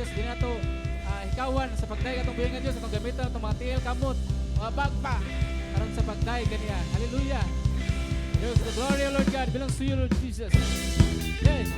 Diyos. Di na ito hikawan sa pagdaig atong buhingan Diyos. Atong gamitan atong mga tiil, kamot, mga bagpa. Aron sa pagdaig kaniya. Hallelujah. Yes, the glory of Lord God belongs to you, Lord Jesus. Yes.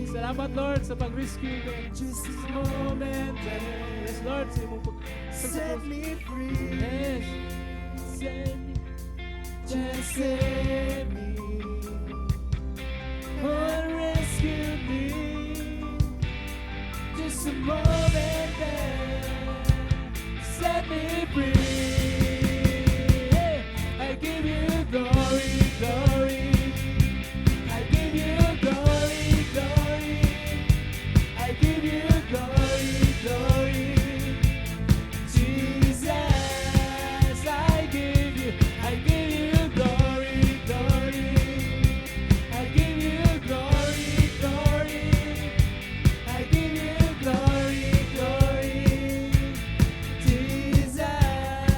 Salamat Lord sa pag-rescue ko. Just a moment. Yes Lord, sa imong Set me free. Yes. Set me. Just set me. Oh, rescue me. Just a moment there. Set me free. Hey, I give you glory, glory. I give you glory, glory. I give you glory, glory. Jesus, I give you glory, glory. I give you glory, glory. I give you glory, glory. Jesus.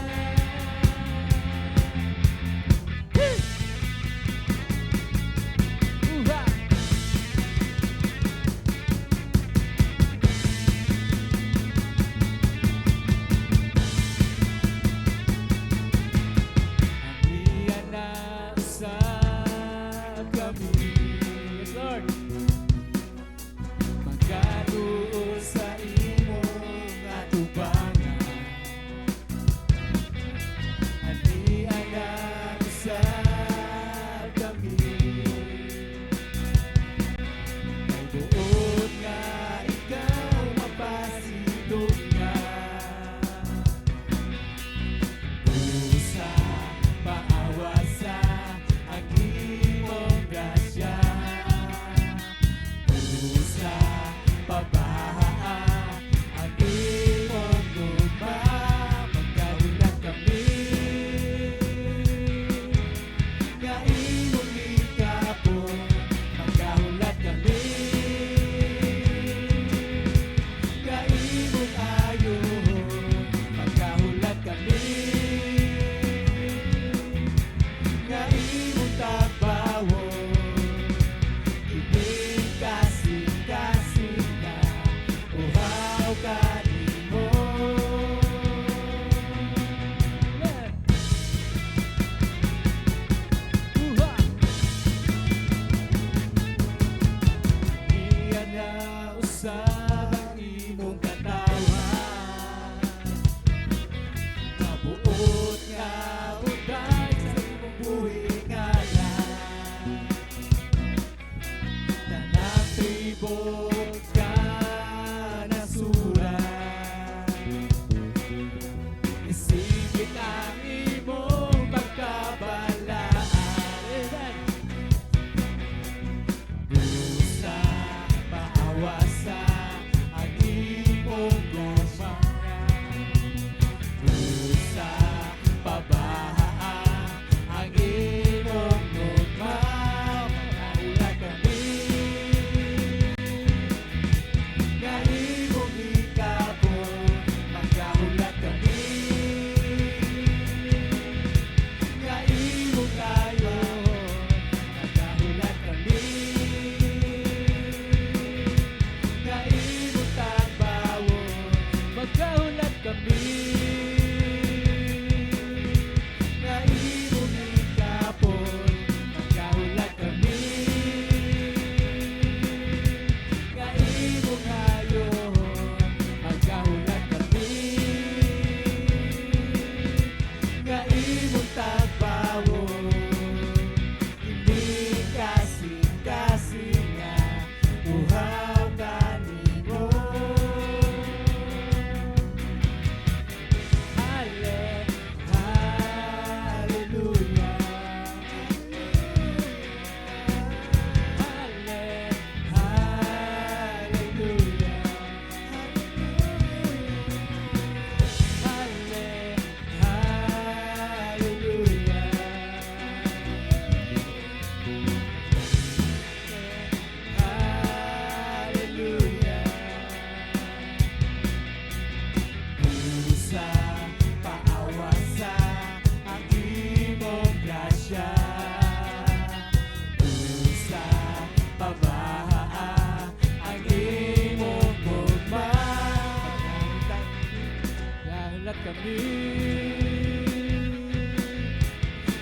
kami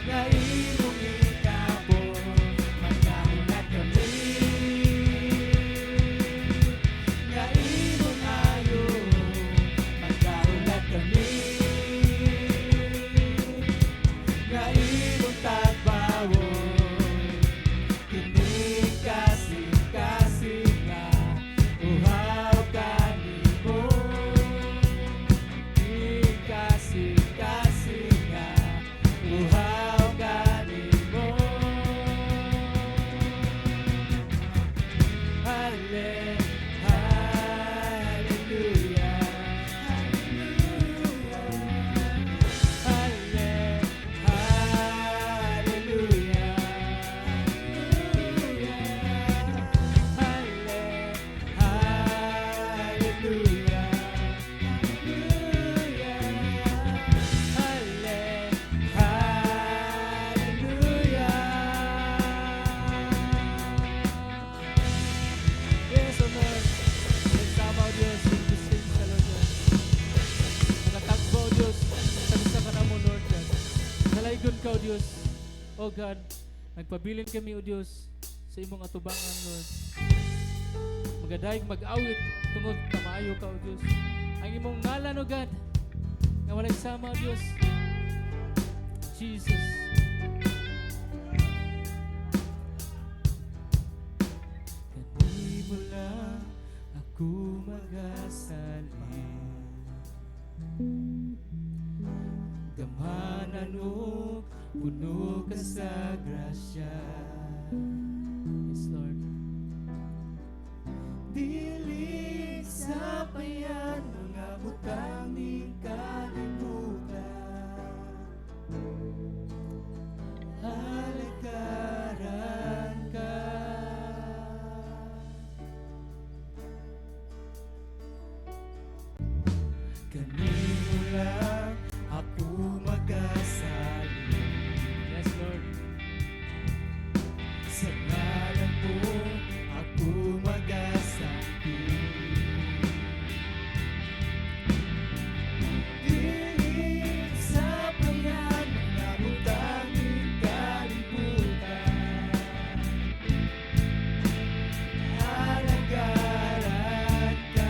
nga imong itapon, magkaulat kami nga imong ayo, magkaulat kami nga imong tagbawon, kini kasing nga uhaw kanimo, kini kasing nga uhaw kanimo. Hallelujah, Yes, O Lord. Nagsama, O Diyos, yung distinction, O Diyos. Nakatagpo, O Diyos, sa isa ka na mo, Lord God. Nalaygon ka, O Diyos. O God, nagpabilin kami, O Diyos, sa imong atubangan, Lord. Magadayag mag-awit tungod kamaayo ka, O Diyos. Ang imong ngalan, O God, na walay sama, O Diyos. Jesus. Kanimo lang ako magasalin, gamanan o puno ka sa grasya. Yes, Lord. Dili sa payan mga butang ni kalimutan, halagaran ka. Kanimo lang ako magasalin, Yes, Lord. sa ngalan mo ako magasalin. Dili sa payan mga butang ni kalibutan, halagaran ka.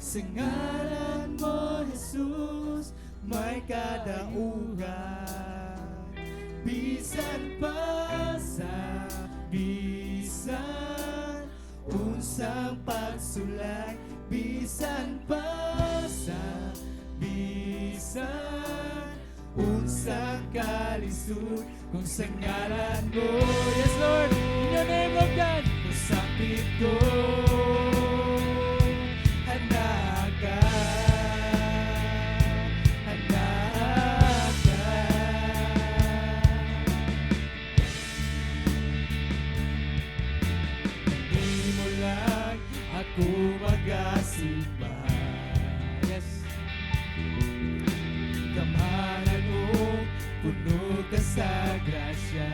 Sa ngalan mo, Jesus, may kadaugan. Bisan pa sa bisan unsang pagsulay, bisan pa sa bisan unsang kalisod, kung sa ngalan mo, Yes, Lord. In your name, Lord God. Masakit ko, handa ka, handa ka. Hindi mo lang ako magasimba, Yes. kamahalan mo, puno ka sa grasya.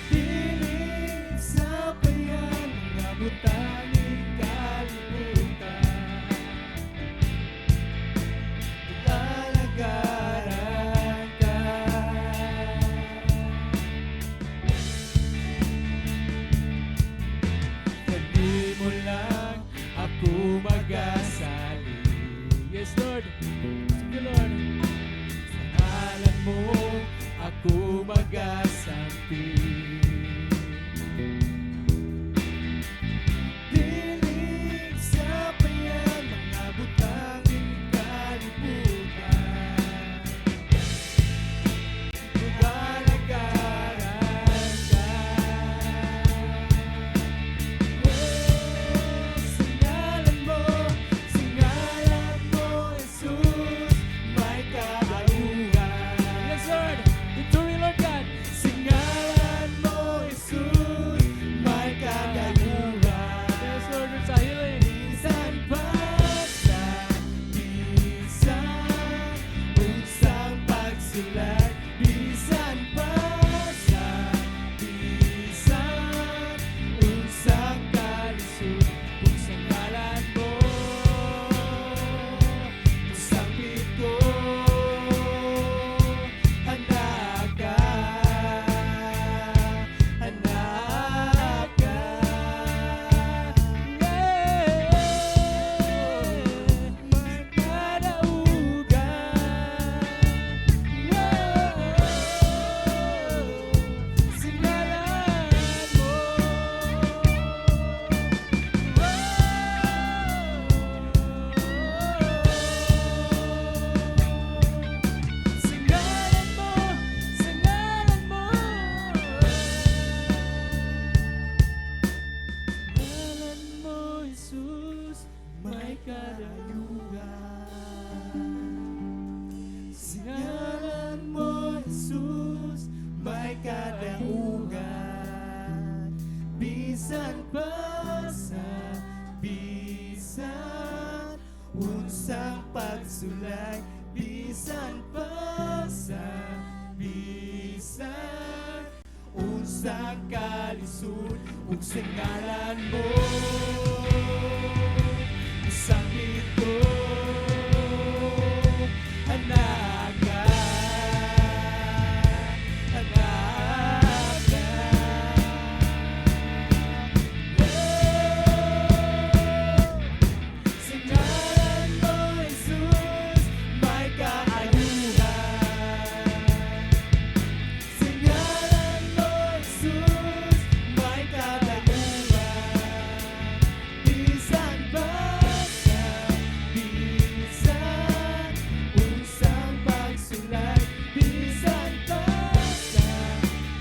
Piling sa payan, mga butangin kalimutan, ilalagaran ka. Hindi mo lang ako mag-asali. Yes, Lord. Sige, Lord. Sa Ngalan mo, Jesus, may kadaugan. Bisan pa sa bisan, unsang pagsulay. Bisan pa sa bisan, unsang kalisod. Ug sa ngalan mo, usang ito hanaga, hanaga. Sa ngalan mo, Jesus, may kaayuhan. Sa ngalan mo, Jesus, may kadaugan. Bisan ba sa bisan, unsang pagsulay. Bisan ba sa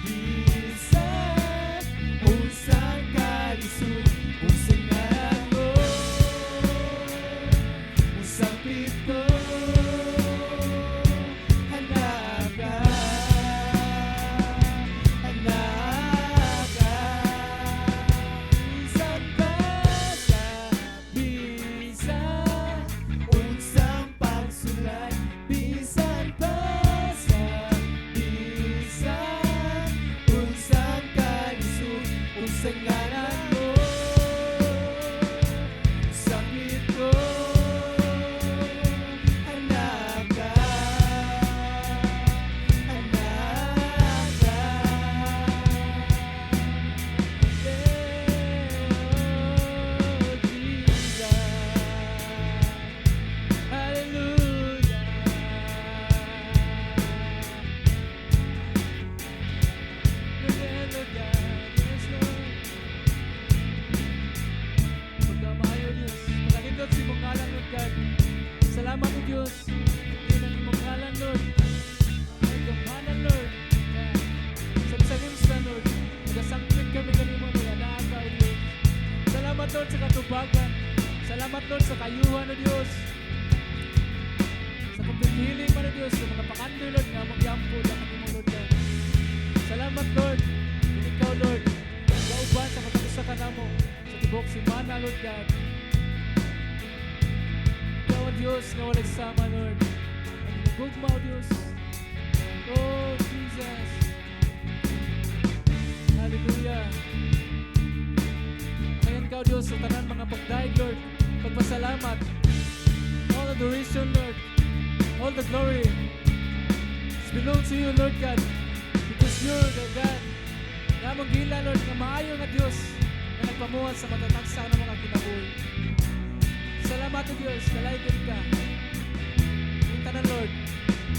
bisan, unsang kalisod. Kung sa ngalan mo, usang pito hanaga, hanaga. Bisan ba sa bisan, unsang pagsulay. Bisan ba sa bisan, unsang kalisod. Kung sa ngalan mo, usang pito hanaga, hanaga. Salamat po Diyos. Hindi na imong ngalan, Lord. Ay kamanan, Lord. Sa limsa, Lord. Nagasangkit kami kanimo, Lord. Anaga, O Diyos. Salamat, Lord, sa katubagan. Salamat, Lord, sa kayuhan, O Diyos. Sa pagpipiling man, O Diyos. Sa mga pakandoy, Lord, nga magyampo na kanimo, Lord. Salamat, Lord. Ikaw, Lord. Gauban sa katapusa ka namo. Sa tibok simana, Lord God. Ikaw, O Diyos, na walang sama, Lord. Ang nagugma, O Diyos. Oh, Jesus. Hallelujah. Ngayon ka, O Diyos, sa tanan mga pagdaig, Lord. Pagpasalamat. All adoration, Lord. All the glory belongs to you, Lord God. Because you're the God. Namang gila, Lord, nga maayo nga Diyos na nagpamuhat sa matatagsa ng mga kinabuhi. Salamat, O Diyos, kalaygon ka. Yung tanan, Lord.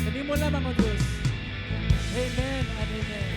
Kanimo lamang, O Diyos. Amen and amen.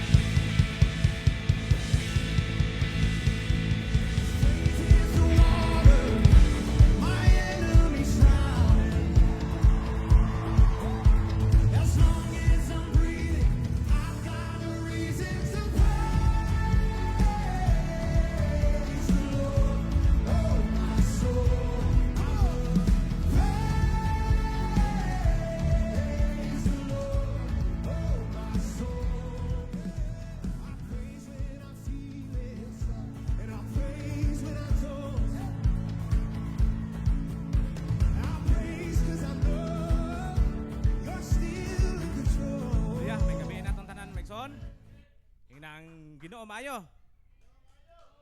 Hinang Ginoo maayo.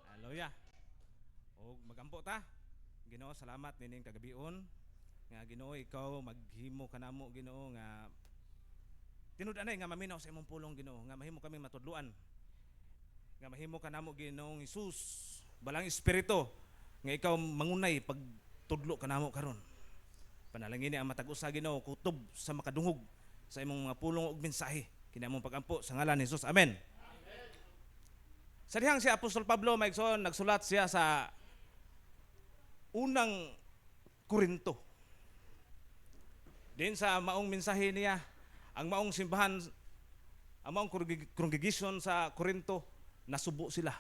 Hallelujah. O magampo ta. Ginoo, salamat nining kagabion nga Ginoo ikaw maghimo kanamo Ginoo nga tinud-anay nga maminaw sa imong pulong Ginoo nga mahimo kaming matudluan. Nga mahimo kanamo Ginoong Hesus balang espiritu nga ikaw mangunay pagtudlo kanamo karon. Panalangin ni ang matag usa Ginoo kutob sa makadungog sa imong mga pulong ug mensahe kinamong pagampo sa ngalan ni Jesus. Amen. Sa dihang si Apostol Pablo maigsoon nagsulat siya sa unang Korinto. Din sa maong mensahe niya, ang maong simbahan, ang maong congregation sa Korinto, nasubo sila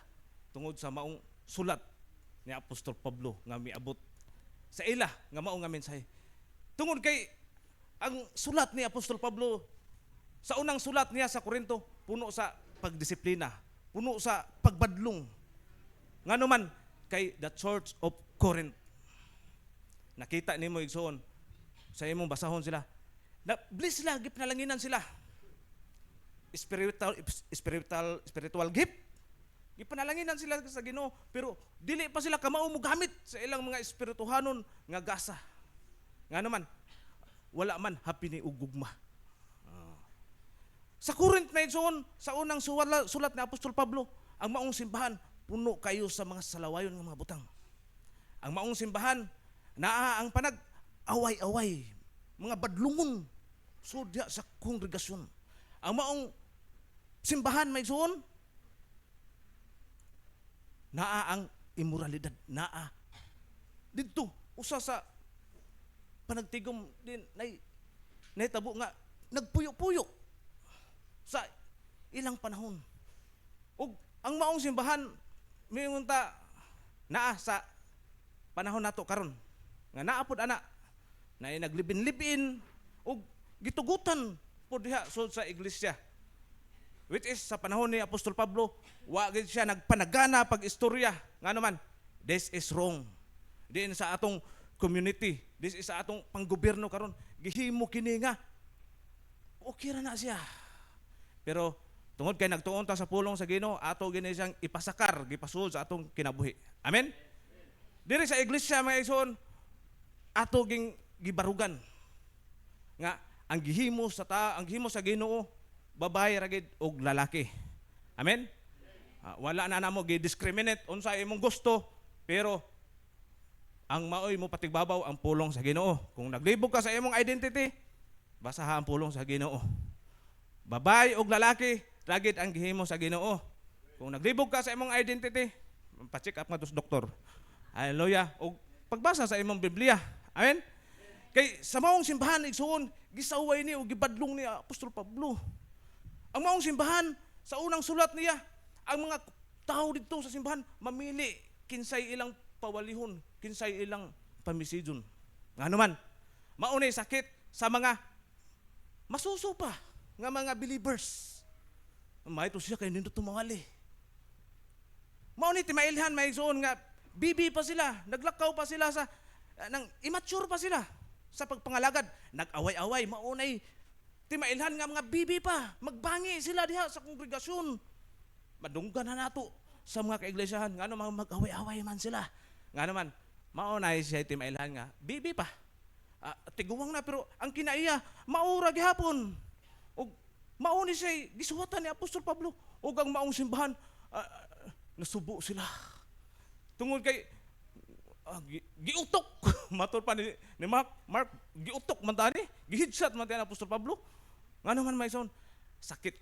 tungod sa maong sulat ni Apostol Pablo nga miabot sa ila nga mao nga mensahe. Tungod kay ang sulat ni Apostol Pablo sa unang sulat niya sa Korinto puno sa pagdisiplina, puno sa pagbadlong. Ngano man kay the Church of Corinth. Nakita nimo igsoon sa imong basahon sila. Na bless sila, gipnalanginan sila. Spiritual gift. Gipanalanginan sila sa Ginoo, pero dili pa sila kamao mo gamit sa ilang mga espirituhanon nga gasa. Nga naman, wala man happy ni ugugma. Sa Corinth na igsoon, sa unang sulat ni Apostol Pablo, ang maong simbahan puno kayo sa mga salawayon nga mga butang. Ang maong simbahan naa ang panag away-away, mga badlungon sudya sa kongregasyon. Ang maong simbahan may igsoon, naa ang immoralidad, naa didto usa sa panagtigom din nay tabo nga nagpuyo-puyo sa ilang panahon. Ug ang maong simbahan miunta naa sa panahon nato karon nga naa pod ana na naglibin-libin ug gitugutan pod diha sa iglesia. Which is sa panahon ni Apostol Pablo, wa gid siya nagpanagana pag istorya. Ngano man, this is wrong. Diin sa atong community, this is sa atong panggobyerno karon, gihimo kini nga okay ra na siya. Pero tungod kay nagtuon ta sa pulong sa Ginoo, ato gini siyang ipasakar, gipasud sa atong kinabuhi. Amen. Diri sa iglesia mga igsoon, ato ging gibarugan nga ang gihimo sa Ginoo babae ragid og lalaki. Amen? Wala na namo gi-discriminate unsa imong gusto, pero ang maoy mo patigbabaw ang pulong sa Ginoo. Kung naglibog ka sa imong identity, basaha ang pulong sa Ginoo. Babae og lalaki ragid ang gihimo sa Ginoo. Kung naglibog ka sa imong identity, pa-check up nga sa doktor. Hallelujah. Og pagbasa sa imong Biblia. Amen? Kay sa maong simbahan igsoon, gisaway ni og gibadlong ni Apostol Pablo. Ang maong simbahan, sa unang sulat niya, ang mga tao dito sa simbahan, mamili kinsay ilang pawalihon, kinsay ilang pamisidyon. Nga naman, maunay sakit sa mga masuso pa, nga mga believers. Maito siya kayo nindot tumangali. Maunay timailhan, may igsoon nga, bibi pa sila, naglakaw pa sila sa, nang immature pa sila sa pagpangalagad. Nag-away-away, maunay, timailhan nga mga bibi pa, magbangi sila diha sa kongregasyon. Madunggan na nato sa mga kaiglesiyahan, nga naman mag-away-away man sila. Nga naman, maunay siya timailhan nga, bibi pa. Tiguwang na, pero ang kinaiya, maura gihapon. O mauni siya, gisuwatan ni Apostol Pablo, o ang maong simbahan, nasubo sila. Tungod kay, giutok, matol pa ni Mark, giutok man tani, gihidshot man tani Apostol Pablo. Nga naman maigsoon, sakit.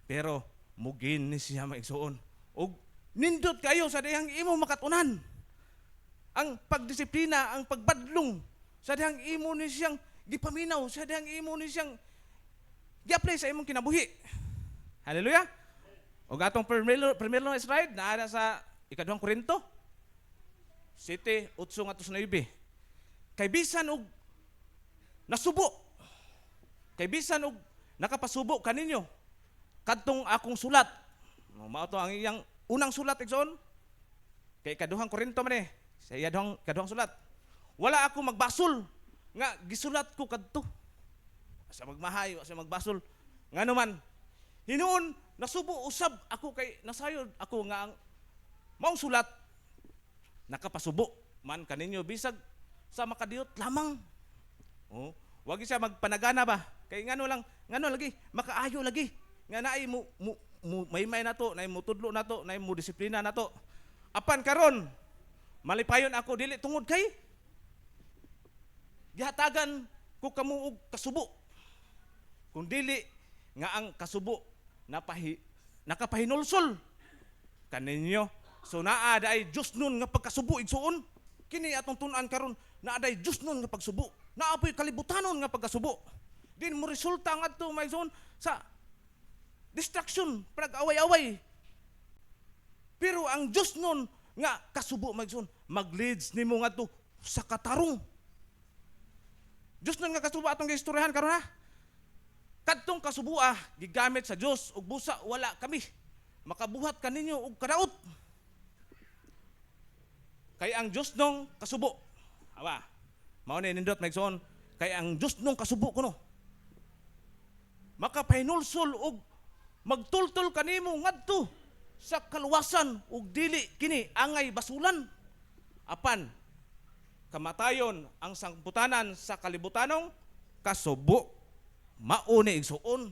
Pero mugin ni siya maigsoon. O nindot kayo sa dihang imo makatunan. Ang pagdisiplina, ang pagbadlong, sa dihang imo ni siyang gipaminaw, sa dihang imo ni siyang gi-apply sa imong kinabuhi. Hallelujah. O gatong primero slide, naara sa ikaduhang Korinto, 7:8-9. Kay bisan og nasubo, kay bisan og nakapasubo kaninyo kadtong akong sulat. Mao to ang iyang unang sulat igsoon. Kay ikaduhang Korinto man sa iyang sulat. Wala ako magbasol nga gisulat ko kadto. Sa magmahay, sa magbasol. Ngano man, hinuon nasubo usab ako kay nasayod ako nga ang maong sulat nakapasubo man kaninyo bisag sa makadiyot lamang. Oh, wag siya magpanagana ba? Kay ngano lagi, makaayo lagi. Nga naay mo may nato, naay mo tudlo nato, naay mo disiplina nato. Apan karon malipayon ako dili tungod kay gihatagan ko kamo og kasubo. Kung dili nga ang kasubo nakapahinulsol kaninyo. So naa day Dios nun nga pagkasubo igsuon. Kini atong tun-an karon, naa day Dios nun nga pagsubo. Naapoy kalibutanon nga pagkasubo. Din mo resulta nga ito may zone sa distraction, pag-away-away. Pero ang Diyos nun nga kasubo may zone, mag-leads nimo nga ito sa katarong. Diyos nun nga kasubo atong giistoryahan karon ha. Kadtong kasuboa gigamit sa Dios ug busa wala kami. Makabuhat kaninyo og kadaot. Kay ang Dios nung kasubo. Awa. Mao ni nindot maigsoon, kay ang Dios nung kasubo kuno. Makapahinulsol og magtultol kanimo ngadto sa kaluwasan ug dili kini angay basulan. Apan kamatayon ang sangputanan sa kalibutanong kasubo. Mao ni igsuon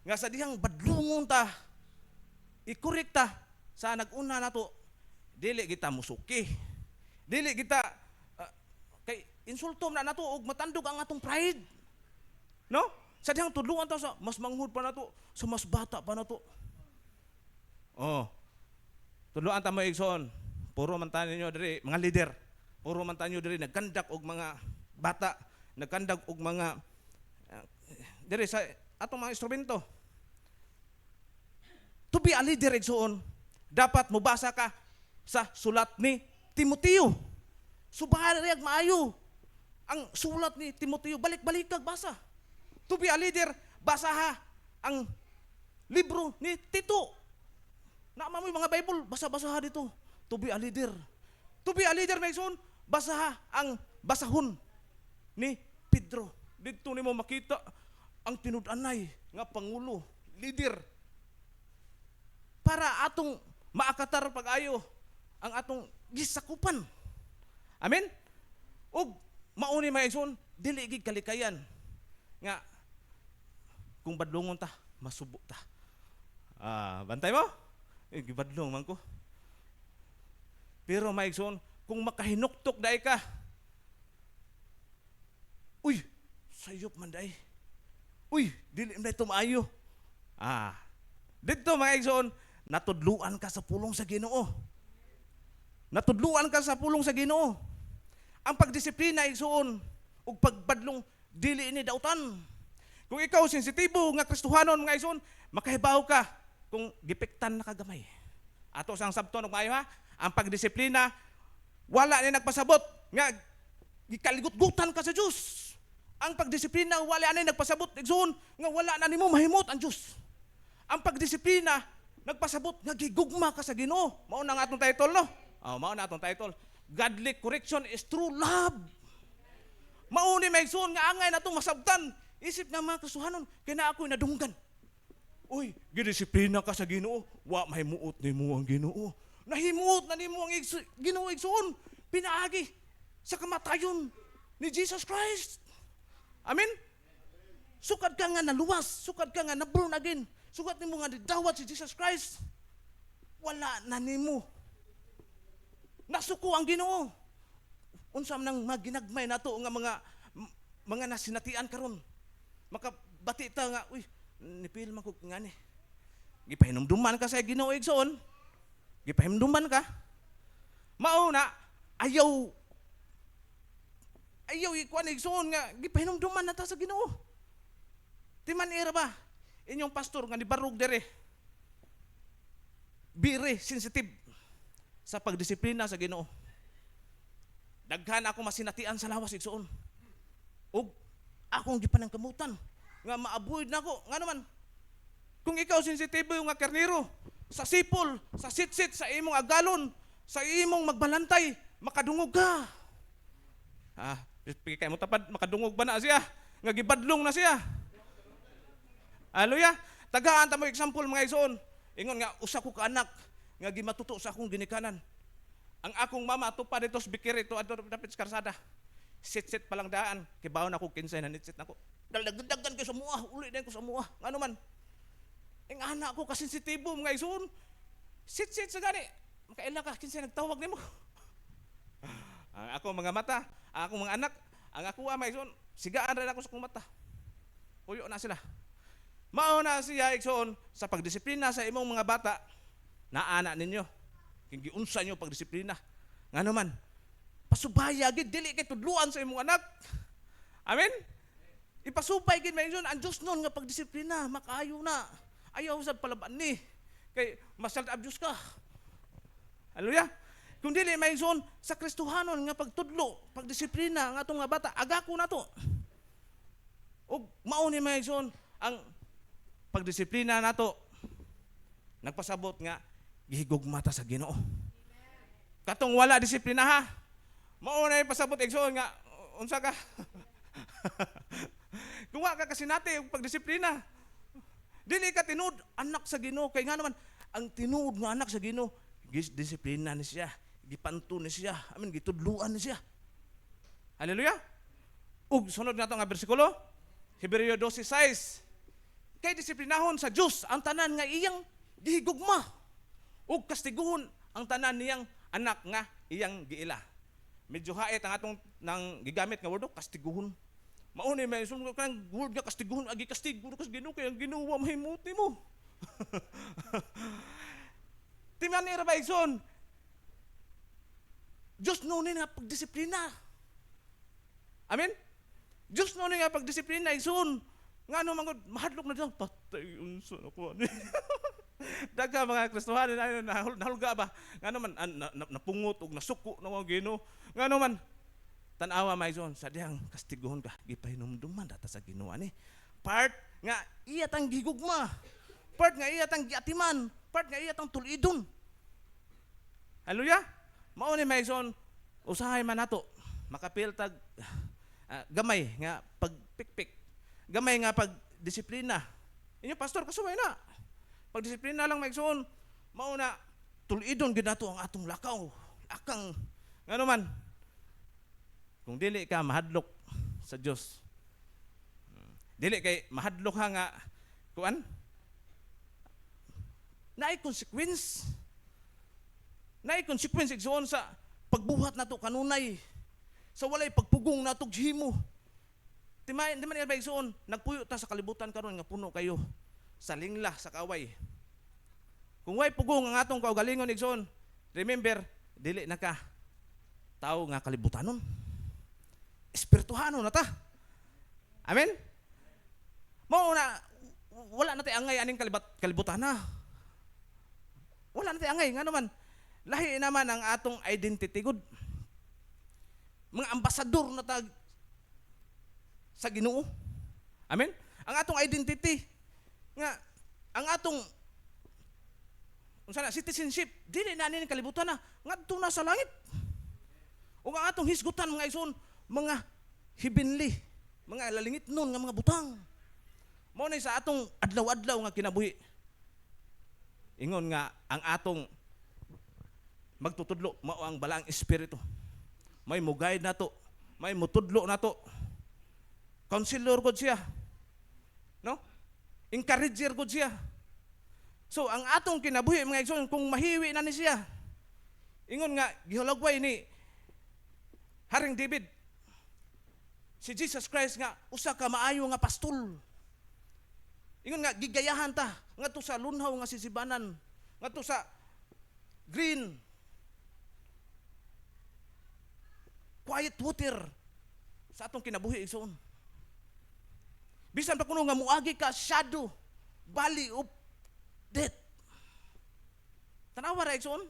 nga sa dihang badlungon ta ikorek ta sa nag-una nato dili kita musuki. Dili kita kay insultom na nato og matandog ang atong pride. No? Sa dihang tudluan ta sa mas manghud pa nato, sa mas bata pa nato. Oh. Tudluan ta mo igsoon. Puro man ta ninyo diri mga leader. Puro man ta ninyo diri nagkandak og mga bata, nagkandak og mga diri sa atong mga instrumento. To be a leader igsoon, dapat mobasa ka sa sulat ni Timoteo. Subahan riyag maayo ang sulat ni Timoteo, balik-balik kag basa. To be a leader, basaha ang libro ni Tito. Naama mo yung mga Bible, basa-basaha dito. To be a leader. To be a leader, Mason, basaha ang basahon ni Pedro. Dito ni mo makita ang tinud-anay nga pangulo, leader. Para atong maakatar pag-ayo ang atong gisakupan. Amen? Og mauni Mason, dili gid kalikayan nga kung badlongon ta, masubo ta. Bantay mo? Gibadlong man ko. Pero maigsoon, kung makahinuktok dahi ka, uy, sayop man dahi. Uy, dili man dahi maayo. Dito mga igsoon, natudluan ka sa pulong sa Ginoo. Natudluan ka sa pulong sa Ginoo. Ang pagdisiplina igsoon, ug pagbadlong dili ini dautan. Kung ikaw sensitibo nga Kristohanon mga igsoon, makahibaw ka kung gipiktan na kagamay. Ato sang sabton og maayo ha, ang pagdisiplina wala ni nagpasabot nga gikaligut-gutan ka sa Dios. Ang pagdisiplina wala ni nagpasabot igsoon nga wala na nimo mahimot ang Dios. Ang pagdisiplina nagpasabot nga gigugma ka sa Ginoo. Mao na nga atong title no. Mao na atong title. Godly correction is true love. Mao ni maigsoon nga angay natong masabtan. Isip nga mga Kristohanon, kaya na ako'y nadunggan. Uy, gidisiplina ka sa Ginoo, wa mahimuot ni mo ang Ginoo. Nahimuot na ni mo ang Ginoo igsoon, pinaagi sa kamatayon ni Jesus Christ. Amen? Sukad ka nga naluwas, sukad ka nga na-born again, sukad ni mo nga didawat si Jesus Christ. Wala na ni mo. Nasuko ang Ginoo. Unsam nang maginagmay nato nga mga nasinatian karon. Makabati ta nga, uy, nipil man ko nga ni. Gipahinumduman ka sa Ginoo igsoon. Gipahinumduman ka. Mao na ayaw ikuan igsoon nga gipahinumduman na ta sa Ginoo. Timan ira ba inyong pastor nga nibarog dere. Bire sensitive sa pagdisiplina sa Ginoo. Daghan ako masinatian sa lawas igsoon. Og akong gipanangkamutan nga ma-avoid nako nga naman kung ikaw sensitibo nga karnero sa sipol, sa sitsit, sa imong agalon, sa imong magbalantay, makadungog ka. Kay mo tapad makadungog ba na siya? Nga gibadlong na siya. Hallelujah. Tagaan ta mo example mga igsoon. Ingon nga usa ko ka anak nga gimatuto sa akong ginikanan. Ang akong mama tupa dito sa Bikiri to adto dapat sa karsada. Sit-sit pa lang daan, kibaw na ko kinsay na nitsit na ko. Dagdagan ko sa muah, uli din ko sa muah. Ano man? Ang anak ko kasensitibo mga igsoon. Sit-sit sa gani. Makaila ka, kinsay nagtawag nimo. Ang ako mga mata, ang akong mga anak, ang ako mga igsoon, sigaan rin ako sa kong mata. Puyo na sila. Mao na siya igsoon sa pagdisiplina sa imong mga bata. Naana ninyo. Kung giunsa nyo pagdisiplina. Nga naman, pasubaya gid dili kay tudluan sa imong anak. Amen. Ipasupay gid mayon ang Dios nun nga pagdisiplina, makaayo na. Ayaw sad palaban ni kay masald abuse ka. Hallelujah. Kung dili maigsoon sa Kristohanon nga pagtudlo, pagdisiplina nga atong nga bata, agako na to. O mao ni maigsoon ang pagdisiplina nato. Nagpasabot nga gihigugma ta sa Ginoo. Katong wala disiplina ha. Mao na pasabot igsoon nga unsa ka? Kung wa ka kasi nate og pagdisiplina. Dili ka tinud anak sa Ginoo kay nga naman ang tinuod nga anak sa Ginoo, disiplina ni siya, gipanto ni siya, gitudluan ni siya. Hallelujah. Ug sunod nato nga bersikulo, Hebreo 12:6. Kay disiplinahon sa Dios ang tanan nga iyang gihigugma ug kastiguhon ang tanan niyang anak nga iyang giila. Medyo hait ang atong nang gigamit nga word kastiguhon. Mao ni may sunod kang word nga kastiguhon agi kastigo kas Ginoo kay ang Ginoo mahimuti mo. Timanira ba igsoon? Diyos nunin nga pagdisiplina. Amen? Diyos nunin nga pagdisiplina igsoon. Nga ano mangod mahadlok na diyan patay unsa na ko ani. Daga mga Kristohanon nahulga ba? Nga naman napungot og nasuko na mga Ginoo. Nga naman tan-awa maigsoon sa diyang kastiguhon ka gipahinumduman data sa Ginoo ani. Part nga iya tang gigugma. Part nga iya tang giatiman. Part nga iya tang tulidon. Hallelujah. Mao ni maigsoon usahay man nato makapiltag gamay nga pagpikpik. Gamay nga pagdisiplina. Inyo pastor kasuway na. Pagdisiplina lang maigsoon mao na tulidon gid nato ang atong lakaw. Akang ngano man kung dili ka mahadlok sa Dios. Dili kay mahadlok ha nga kuan? Naay consequence. Naay consequence igsoon sa pagbuhat nato kanunay. Sa walay pagpugong nato himo. Di man ba igsoon nagpuyo ta sa kalibutan karon nga puno kayo sa lingla sa kaway. Kung way pugong ang atong kaugalingon igsoon, remember dili na ka tao nga kalibutanon. Espirituhano na ta. Amen. Mao na wala na tay angay aning kalibutan na. Wala na tay angay nga naman. Lahi naman ang atong identity good. Mga ambasador na tag sa Ginoo. Amen? Ang atong identity nga ang atong unsa na citizenship dili na ni kalibutan na ngadto na sa langit. Ug ang atong hisgutan mga igsoon mga heavenly, mga lalingit nun nga mga butang. Mao ni sa atong adlaw-adlaw nga kinabuhi. Ingon nga ang atong magtutudlo mao ang balaang espiritu. May mugayad nato, may mutudlo nato. Counselor gud siya. No? Encourager gud siya. So ang atong kinabuhi mga igsoon kung mahiwi na ni siya. Ingon nga gihulagway ni Haring David. Si Jesus Christ nga usa ka maayo nga pastol. Ingon nga gigayahan ta ngadto sa lunhaw nga sisibanan, ngadto sa green quiet water sa atong kinabuhi igsoon. Bisan pa kuno nga muagi ka shadow valley of death. Tanawa ra igsoon.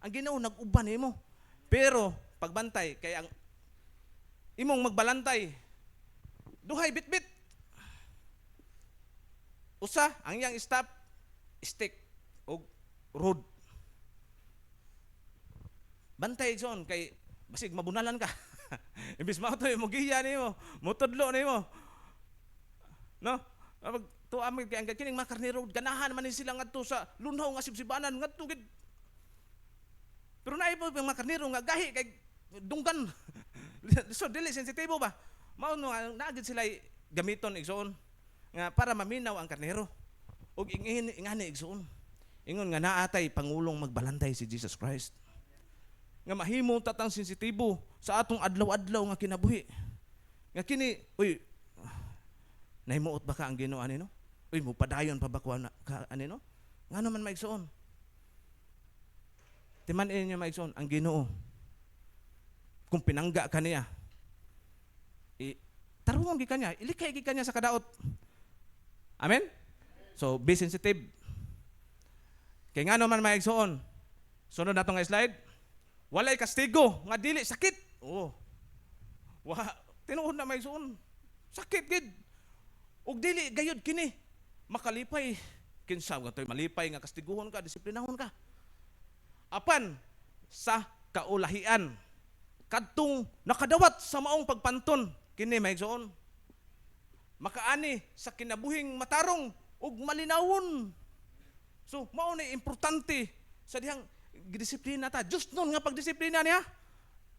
Ang Ginoo nag-uban nimo. Pero pagbantay kay ang imong magbalantay duhay bitbit. Usa ang iyang stop stick o road. Bantay igsoon kay basig mabunalan ka. Imbis mao to mo giya nimo, motudlo nimo. No? Pag tuwa mo kay ang kining mga karnero ganahan man ni sila ngadto sa lunhaw nga sibsibanan ngadto gid. Pero naay po mga karnero nga gahi kay dunggan. So dili sensitibo ba? Mao no naagid sila gamiton igsoon nga para maminaw ang karnero. Ug ingani igsoon. Ingon nga naatay pangulong magbalantay si Jesus Christ. Nga mahimo tatang sensitibo sa atong adlaw-adlaw nga kinabuhi. Nga kini, uy, nahimuot ba ka ang Ginoo ani no? Uy, mo padayon pa ba ka ani no? Nga naman maigsoon. Timan niyo maigsoon ang Ginoo. Kung pinangga ka niya, tarungon gi kanya, ilikay gi kanya sa kadaot. Amen? So, be sensitive. Kaya nga naman maigsoon. Sunod na itong slide. walay kastigo nga dili sakit. Oh. Wa tinuod na may suon. Sakit gid. Ug dili gayud kini makalipay kinsa nga toy malipay nga kastiguhon ka, disiplinahon ka. Apan sa kaulahian kadtong nakadawat sa maong pagpanton kini may suon. Makaani sa kinabuhing matarong ug malinawon. So mao ni importante sa dihang gidisiplina ta. Just nun nga pagdisiplina niya.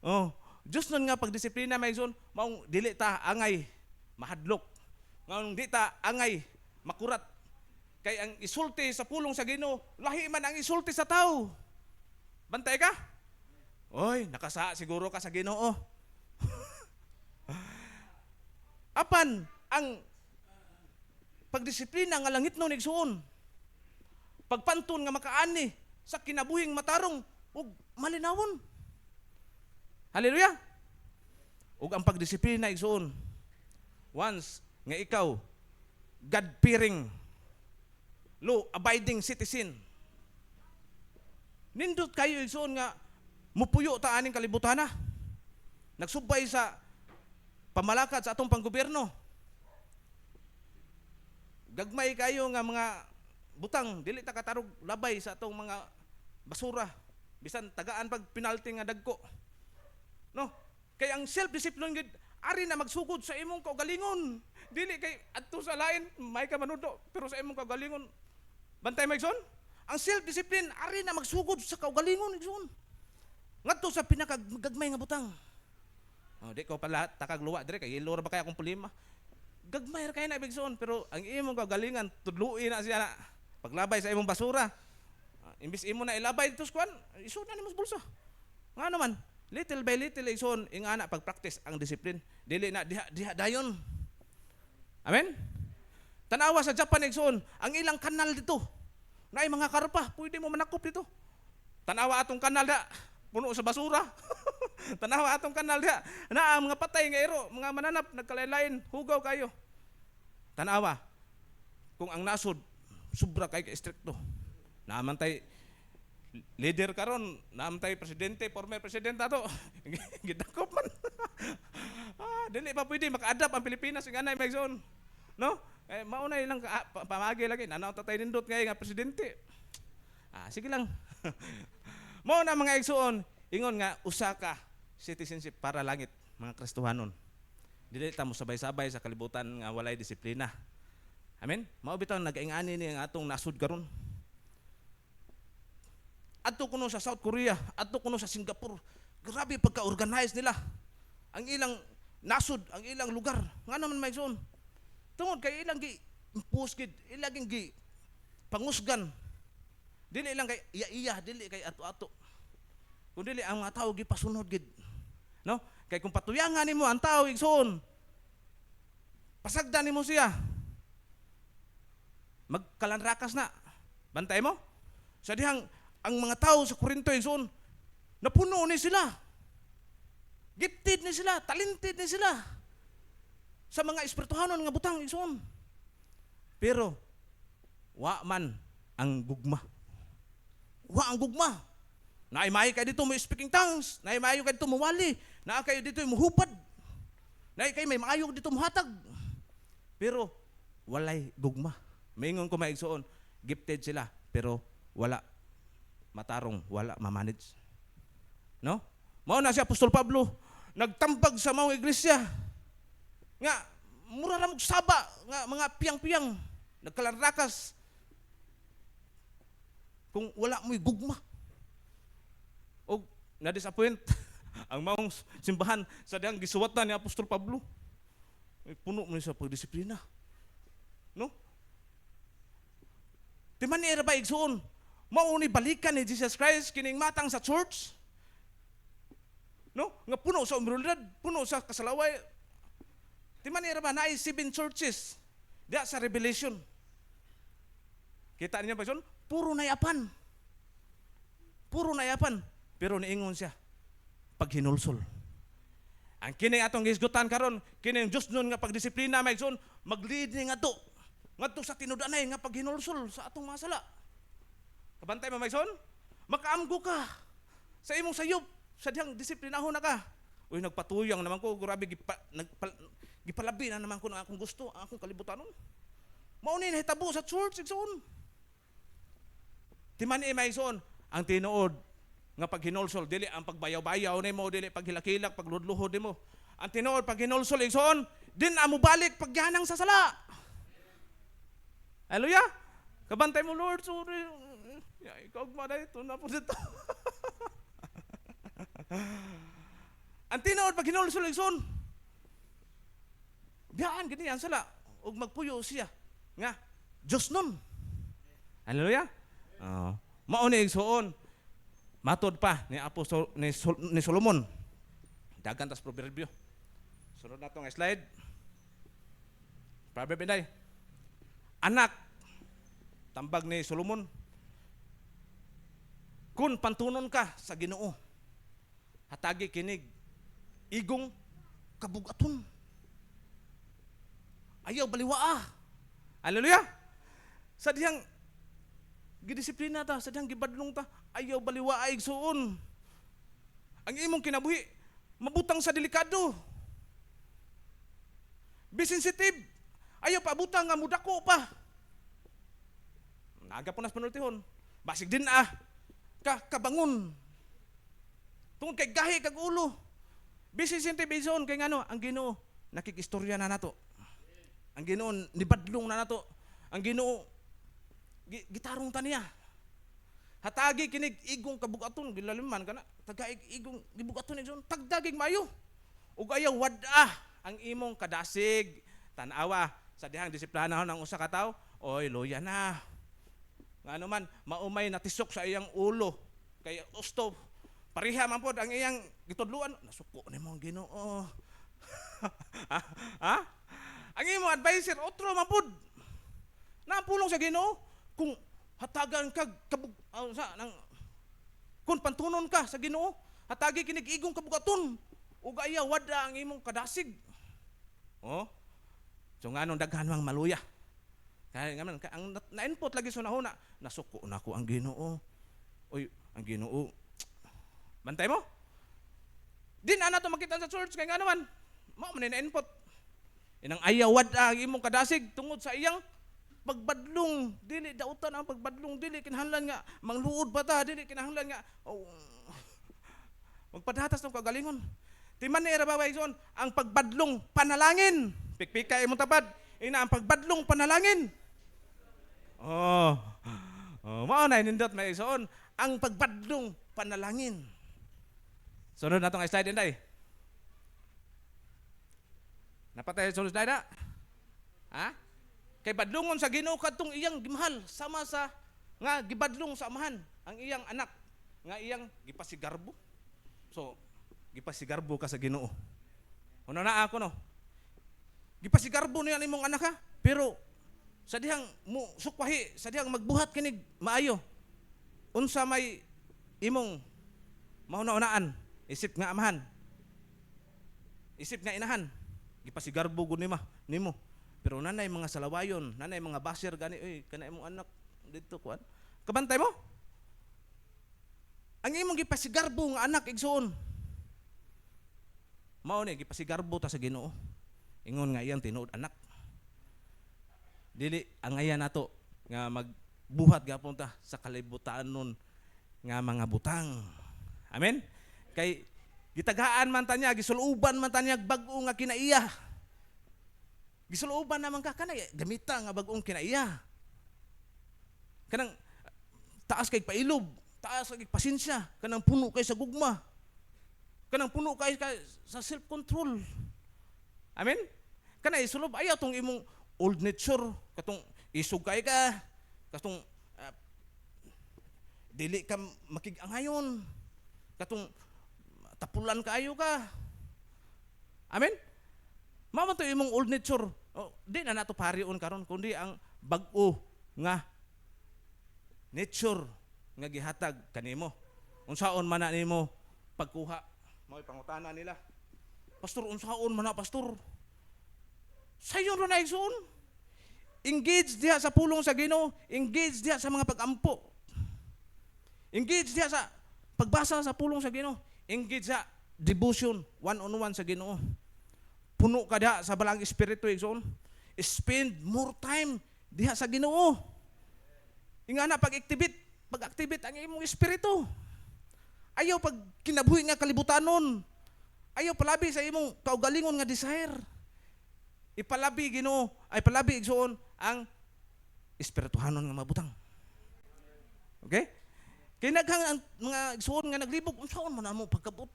Oh, just nun nga pagdisiplina may son, maong dili ta angay mahadlok. Ngayon di ta angay makurat. Kay ang isulti sa pulong sa Ginoo, lahi man ang isulti sa tao. Bantay ka? Oy, nakasa siguro ka sa Ginoo. Apan ang pagdisiplina nga langit no nigsuon. Pagpantun nga makaani sa kinabuhing matarong ug malinawon. Hallelujah. Ug ang pagdisiplina igsuon. Once nga ikaw God-fearing, law-abiding citizen. Nindot kayo igsuon nga mupuyo ta aning kalibutan na. Nagsubay sa pamalakad sa atong panggobyerno. Gagmay kayo nga mga butang, dili ta katarog labay sa atong mga basura. Bisan tagaan pag penalty nga dagko. No? Kay ang self-discipline gid ari na magsugod sa imong kaugalingon. Dili kay adto sa lain may ka manudo pero sa imong kaugalingon. Bantay Mike son? Ang self-discipline ari na magsugod sa kaugalingon igsoon. Ngadto sa pinakagagmay nga butang. Oh, di ko pala takag luwa dire kay ilora ba kay akong problema. Gagmay ra kay na igsoon pero ang imong kaugalingan tudluin na siya na. Paglabay sa imong basura, imbis imo na ilabay dito sa kwan, isun na nimo sa bulsa. Nga naman, little by little ison ingana pag-practice ang discipline. Dili na diha dayon. Amen. Tanawa sa Japan ison, ang ilang kanal dito. Naay mga karpa, pwede mo manakop dito. Tanawa atong kanal da, puno sa basura. Tanawa atong kanal da, na mga patay nga ero, mga mananap nagkalaylain, hugaw kayo. Tanawa kung ang nasod sobra kay ka-stricto. Naamantay leader karon, naamantay presidente, former presidente ato. Gidakop man. Dili pa pwede maka-adapt ang Pilipinas ng anay Megson. No? Eh mao na ilang pamagi lagi nanaw tatay nindot ngay nga presidente. Sige lang. Mao na mga igsuon, ingon nga usa ka citizenship para langit, mga Kristohanon. Dili ta mo sabay-sabay sa kalibutan nga walay disiplina. Amen? Mao bitaw nag-ingani ni ang atong nasud karon. Adto kuno sa South Korea, adto kuno sa Singapore. Grabe pagka-organize nila. Ang ilang nasud, ang ilang lugar. Nga naman may zone. Tungod kay ilang gi impose gid, ilang gi pangusgan. Dili lang kay iya-iya, dili kay ato-ato. Kun dili ang mga tao gi pasunod gid. No? Kay kung patuyangan nimo ang tao igsoon, pasagdan nimo siya. Magkalanrakas na. Bantay mo? Sa dihang ang mga tao sa Corinto igsoon, napuno ni sila. Gifted ni sila, talented ni sila. Sa mga espirituhanon nga butang igsoon. Pero wa man ang gugma. Wa ang gugma. Naay kay dito mo speaking tongues, naay maayo kay dito mo wali, naa kay dito mo hupad. Naay kay may maayo dito mo hatag. Pero walay gugma. Maingon ko maigsoon, gifted sila pero wala matarong, wala mamanage. No? Mao na si Apostol Pablo nagtambag sa mga iglesia. Nga mura ra mog saba nga mga piyang-piyang nagkalanrakas. Kung wala mo'y gugma. O na-disappoint ang maong simbahan sa dihang gisuwatan ni Apostol Pablo. Puno mo sa pagdisiplina. No? Di man niya ba igsoon? Mauni balikan ni Jesus Christ kining matang sa church? No? Nga puno sa umrulad, puno sa kasalaway. Di man niya ba naay 7 churches diya sa Revelation? Kita niya ba igsoon? Puro nayapan. Puro nayapan. Pero niingon siya, paghinulsol. Ang kining atong gisgutan karon, kining Dios nun nga pagdisiplina may igsoon, mag-lead ni nga to. Ngadto sa tinud-anay nga paghinulsol sa atong mga sala. Kabantay mo Maison? Makaamgo ka sa imong sayop. sadyang disiplinahon na ka. Uy, nagpatuyang naman ko, grabe, gipalabi na naman ko na akong gusto, ang akong kalibutan nun. Maunin, hitabo sa church, igsoon. Timan may igsoon, ang tinuod, nga pag hinulsol, dili ang pagbayaw-bayaw ni mo, dili pag hilakilak, pag ludluhod ni mo. Ang tinuod, pag hinulsol, igsoon, din amo balik pag yanang sa sala. Hallelujah. Kabantay mo, Lord, sorry. Ikaw gmana ito, na po dito. Ang tinuod, pag hinulsol, igsoon, biyaan, ganyan sala, ug magpuyo siya. Nga, Diyos nun. Hallelujah. Mauni igsoon, matod pa ni Apostol ni Solomon. Dagan tas proverbio. Sunod na to nga slide. Proverb inday. Anak, tambag ni Solomon. Kun pantunon ka sa Ginoo, hatagi kinig igong kabugaton. Ayaw baliwaa. Hallelujah. Sa diyang gidisiplina ta, sa diyang gibadlong ta, ayaw baliwaa igsoon. Ang imong kinabuhi, mabutang sa delikado. Be sensitive. Ayaw pa butang nga mudako pa. Naga po nas panultihon. Basig din kabangon. Tungod kay gahi kag ulo. Be sensitive igsoon kay ngano, ang Ginoo nakikistorya na nato. Ang Ginoo nibadlong na nato. Ang Ginoo gitarong ta niya. Hatagi kinig igong kabugaton gilaliman kana. Tagaig igong gibugaton igsoon tagdagig mayo. Ug ayaw wad-a ang imong kadasig tan-awa sa dihang disiplinahon ng usa ka tawo. Oy, loya na. Ngano man maumay natisok sa iyang ulo kay usto pareha man pod ang iyang gitudluan. Nasuko nimo ang Ginoo. Ha? Ang imong advisor otro man pod. Napulong sa Ginoo kung hatagan ka kung pantunon ka sa Ginoo, hatagi kinig igong kabugaton ug ayaw wada ang imong kadasig. So nganong daghan mang maluya. Kaya ngaman ang na-input lagi sa nahuna, nasuko na ko ang Ginoo. Oy, ang Ginoo. Bantay mo? Din ana to makita sa church kay ngano man. Mao man na-input. Inang ayaw wada ang imong kadasig tungod sa iyang pagbadlong. Dili dautan ang pagbadlong, dili kinahanglan nga mangluod pa ta, dili kinahanglan nga magpadatas ng kagalingon. Timan ni Rabaway son, ang pagbadlong panalangin. Pikpika imong tapad, ina ang pagbadlong panalangin. Mao na nindot may son, ang pagbadlong panalangin. Sunod na tong slide inday. Napatay sunod slide na? Ha? Kay badlongon sa Ginoo kadtong iyang gimahal sama sa nga gibadlong sa amahan ang iyang anak nga iyang gipasigarbo. So, gipasigarbo ka sa Ginoo. Uno na ako no. Gipasigarbo niya imong anak ha, pero sa dihang mo sukwahi, sa dihang magbuhat kinig maayo. Unsa may imong mauna-unaan, isip nga amahan. Isip nga inahan. Gipasigarbo gud nimo. Pero nanay mga salawayon, nanay mga basir gani, kanay imong anak dito kuan. Kabantay mo? Ang imong gipasigarbo nga anak igsoon. Mao ni gipasigarbo ta sa Ginoo. Ingon nga iyang tinuod anak. Dili ang aya nato nga magbuhat gapon ta sa kalibutan nun nga mga butang. Amen. Kay gitagaan man ta niya, gisuluban man ta niya bag-o nga kinaiya. Gisuluban naman ka kanay gamita nga bag-ong kinaiya. Kanang taas kay pailob, taas kay pasensya, kanang puno kay sa gugma. Kanang puno kay sa self-control. Amen? Kanay isulob ayaw tong imong old nature, katong isugay ka, katong dili ka makig-angayon, katong tapulan kaayo ka. Amen? Mao to imong old nature. Di na nato parion karon kundi ang bag-o nga nature nga gihatag kanimo. Unsaon man na nimo pagkuha. Mao pangutana nila. Pastor, unsaon man na pastor? Sayon ra na igsoon. Engage diha sa pulong sa Ginoo, engage diha sa mga pag-ampo. Engage diha sa pagbasa sa pulong sa Ginoo, engage sa devotion, one-on-one sa Ginoo. Puno ka diha sa balang espiritu, igsoon. Spend more time diha sa Ginoo. Ingana pag-activate ang imong espiritu. Ayaw pag kinabuhi nga kalibutanon. Ayaw palabi sa imong kaugalingon nga desire. Ipalabi Ginoo, ay palabi igsoon ang espirituhanon nga mabutang. Okay? Kaya naghang ang mga igsoon nga naglibog, unsaon man namo pagkabot.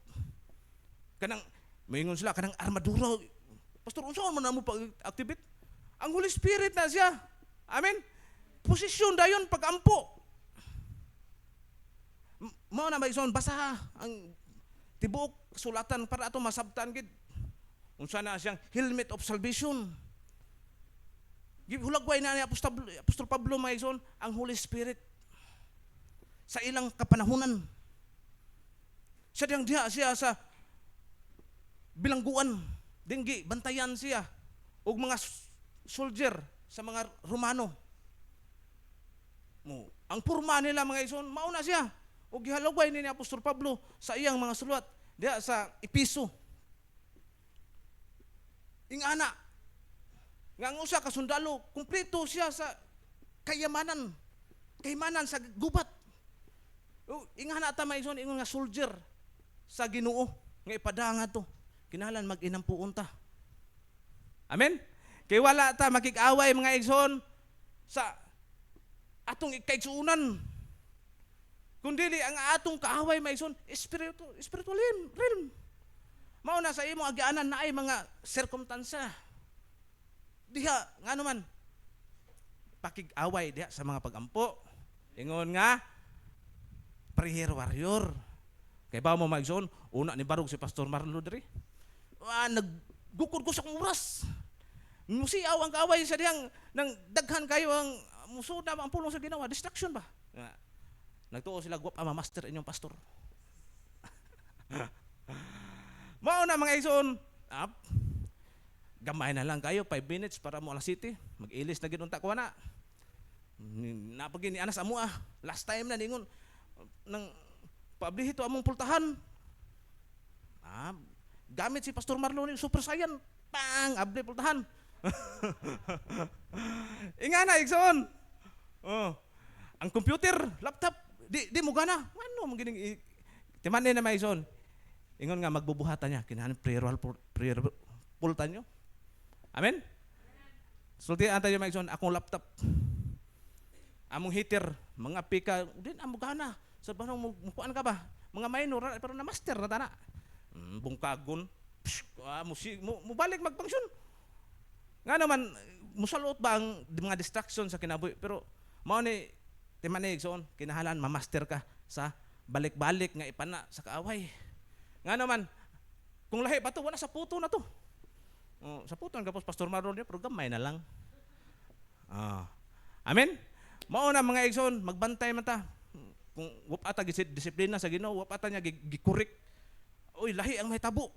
Kanang moingon sila kanang armadura. Pastor, unsaon man namo pag-activate? Ang Holy Spirit na siya. Amen. Posisyon dayon pag-ampo. Mao na maison basa ang tibuok sulatan para ato masabtan gid. Unsa na siyang helmet of salvation. Hulagway na ni Apostol Pablo maison ang Holy Spirit sa ilang kapanahunan. Siya diyang diha siya sa bilangguan, dinggi bantayan siya og mga soldier sa mga Romano. Ang purma nila mga ison, mauna siya. O gihalugay ni Apostol Pablo sa iyang mga sulat diha sa Episo. Ingana nga ang usa ka sundalo, kumpleto siya sa kayamanan sa gubat. O ingana ta maison ingon nga soldier sa Ginoo nga ipadanga to. Kinahanglan mag-inampuon ta. Amen. Kay wala ta makik-away mga igsoon sa atong ikaigsuunan. Kundili ang atong kaaway maison spiritual realm. Mao na sa imong agianan na ay mga sirkumstansa. Diha ngano man pakig-away diha sa mga pagampo. Ingon nga prayer warrior. Kay ba mo maigsoon una ni barog si Pastor Marlo diri. Naggukod ko sa akong oras. Musiaw ang kaaway sa diyang nang daghan kayo ang musuda ang pulong sa ginawa. Distraction ba? Nagtuo sila guwap ama master inyong pastor. Mao na mga igsoon. Gamay na lang kayo 5 minutes para mo alas city. Mag-ilis na ginunta ko na. Napagin ni anas amo last time na ningon nang pablihito among pultahan. Gamit si Pastor Marlo ni Super Saiyan. Pang abli pultahan. Ingana igsoon. Ang computer, laptop, di mo gana. Ano mo gining timan na may igsoon. Ingon nga magbubuhatan niya kinahanglan prayer pultan niyo. Amen. Sulti antay may igsoon akong laptop. Among heater, mga pika, din amo gana. Sa banong mukuan ka ba? Mga minor pero na master na tana. Bungkagon. Mo balik magpangsyon. Nga naman, musalot ba ang mga distraction sa kinabuhi? Pero, mao ni, timanig soon, kinahalan, mamaster ka sa balik-balik nga ipana sa kaaway. Nga naman, kung lahi pa to, wala sa puto na to. Sa puto, ang kapos Pastor Marlon niya, pero gamay na lang. Amen? Mao na mga igsoon, magbantay man ta. Kung wapata disiplina sa Ginoo, wapata niya gikurik. Uy, lahi ang may tabo.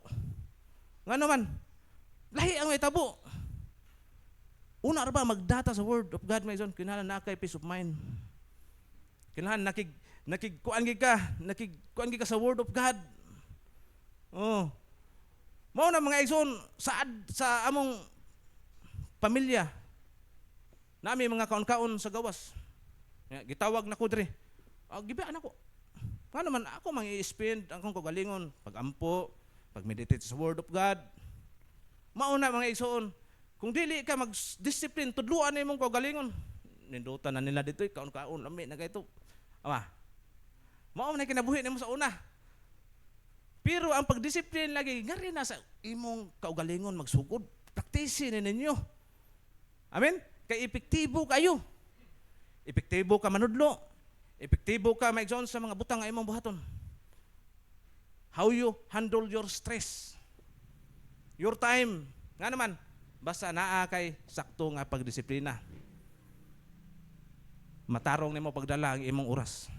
Nga naman, lahi ang may tabo. Una ra ba magdata sa word of God maison kinahanglan na kay peace of mind. Kinahanglan nakikuan gid ka sa word of God. Mao na mga igsoon sa among pamilya. Nami mga kaon-kaon sa gawas. Gitawag na ko diri. Gibaan ako. Nga naman ako mangi-spend ang kong kagalingon pag-ampo, pag-meditate sa word of God. Mao na mga igsoon. Kung dili ka mag-discipline, tudluan na imong kagalingon. Nindutan na nila dito, kaon-kaon, lami na kayo ito. Mao na kinabuhi nimo sa una. Pero ang pag-discipline lagi, nga rin na sa imong kaugalingon magsugod. Praktisin ninyo. Amen? Kay epektibo kayo. Epektibo ka manudlo. Epektibo ka maigsoon sa mga butang nga imong buhaton. How you handle your stress. Your time. Nga naman, basta naa kay sakto nga pagdisiplina. Matarong nimo pagdala ang imong oras.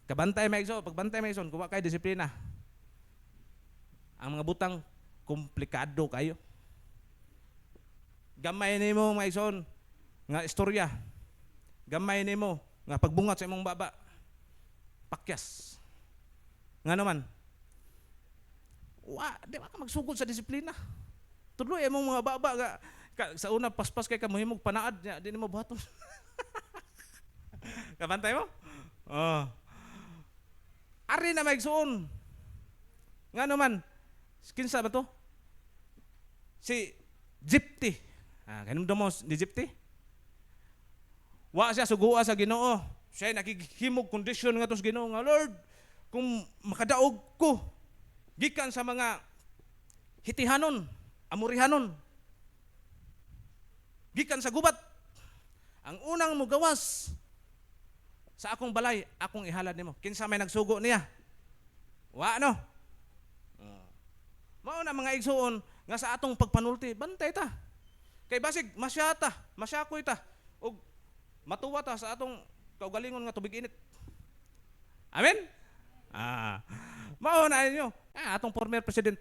Kabantay maigsoon, pagbantay maigsoon, kuha kay disiplina. Ang mga butang komplikado kayo. Gamay nimo maigsoon nga istorya. Gamay nimo nga pagbungat sa imong baba. Pakyas. Nga naman, di ba ka magsugod sa disiplina. Tudloy imong mga baba sa una paspas kay ka mohimog panaad nya di mo buhaton. Kabantay mo? Oh. Ari na maigsuon. Ngano man? Kinsa ba to? Si Jipti. Kanum mo ni Jipti? Wa siya sugua sa Ginoo. Siya nakihimog kondisyon nga to sa Ginoo nga Lord, kung makadaog ko gikan sa mga Hitihanon, Amorihanon, gikan sa gubat, ang unang mugawas sa akong balay, akong ihalad nimo. Kinsa may nagsugo niya? Wa no? Mao na mga igsuon nga sa atong pagpanulti, bantay ta. Kay basig masyata, masyakoy ta ug matuwa ta sa atong kaugalingon nga tubig init. Amen? Mao na inyo. Atong former president.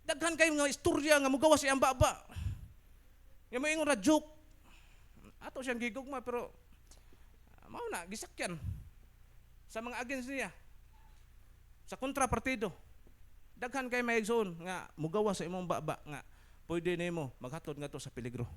Daghan kayo nga istorya nga mugawas iyang baba. Nga moingon ra joke. Ato siyang gigugma pero mao na gisakyan sa mga against niya. Sa kontrapartido. Daghan kay maigsoon nga mugawas sa imong baba nga pwede nimo maghatod ngadto sa peligro.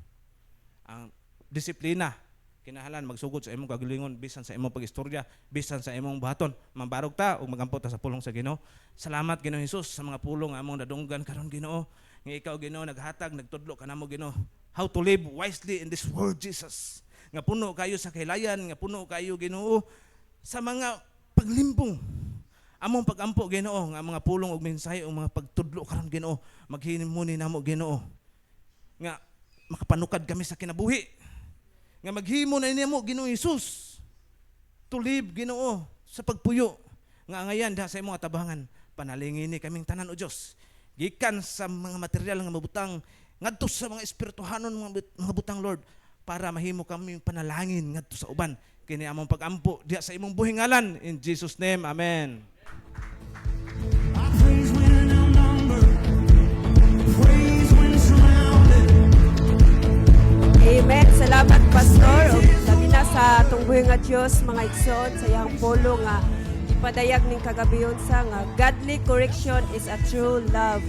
Ang disiplina kinahanglan magsugod sa imong kagalingon bisan sa imong pagistorya, bisan sa imong buhaton. Mambarog ta ug magampot ta sa pulong sa Ginoo. Salamat Ginoo Hesus sa mga pulong nga among nadunggan karon Ginoo. Nga ikaw Ginoo naghatag nagtudlo kanamo Ginoo how to live wisely in this world Jesus. Nga puno kayo sa kahilayan, nga puno kayo Ginoo sa mga paglimpong. Among pagampo Ginoo nga mga pulong ug mensahe ug mga pagtudlo karon Ginoo maghinimuni namo Ginoo. Nga makapanukad kami sa kinabuhi. Nga maghimo na nimo Ginoo Hesus to live Ginoo sa pagpuyo nga ngayan diha sa imong atabangan panalingin ni kaming tanan o Dios gikan sa mga material nga mabutang ngadto sa mga espirituhanon mga butang Lord para mahimo kami panalangin ngadto sa uban kini among pagampo diha sa imong buhing ngalan in Jesus name amen. Amen. Salamat Pastor. O labi na sa tungbuhi nga Dios mga igsoon sa iyang polo nga ipadayag ning kagabiyon sa nga godly correction is a true love.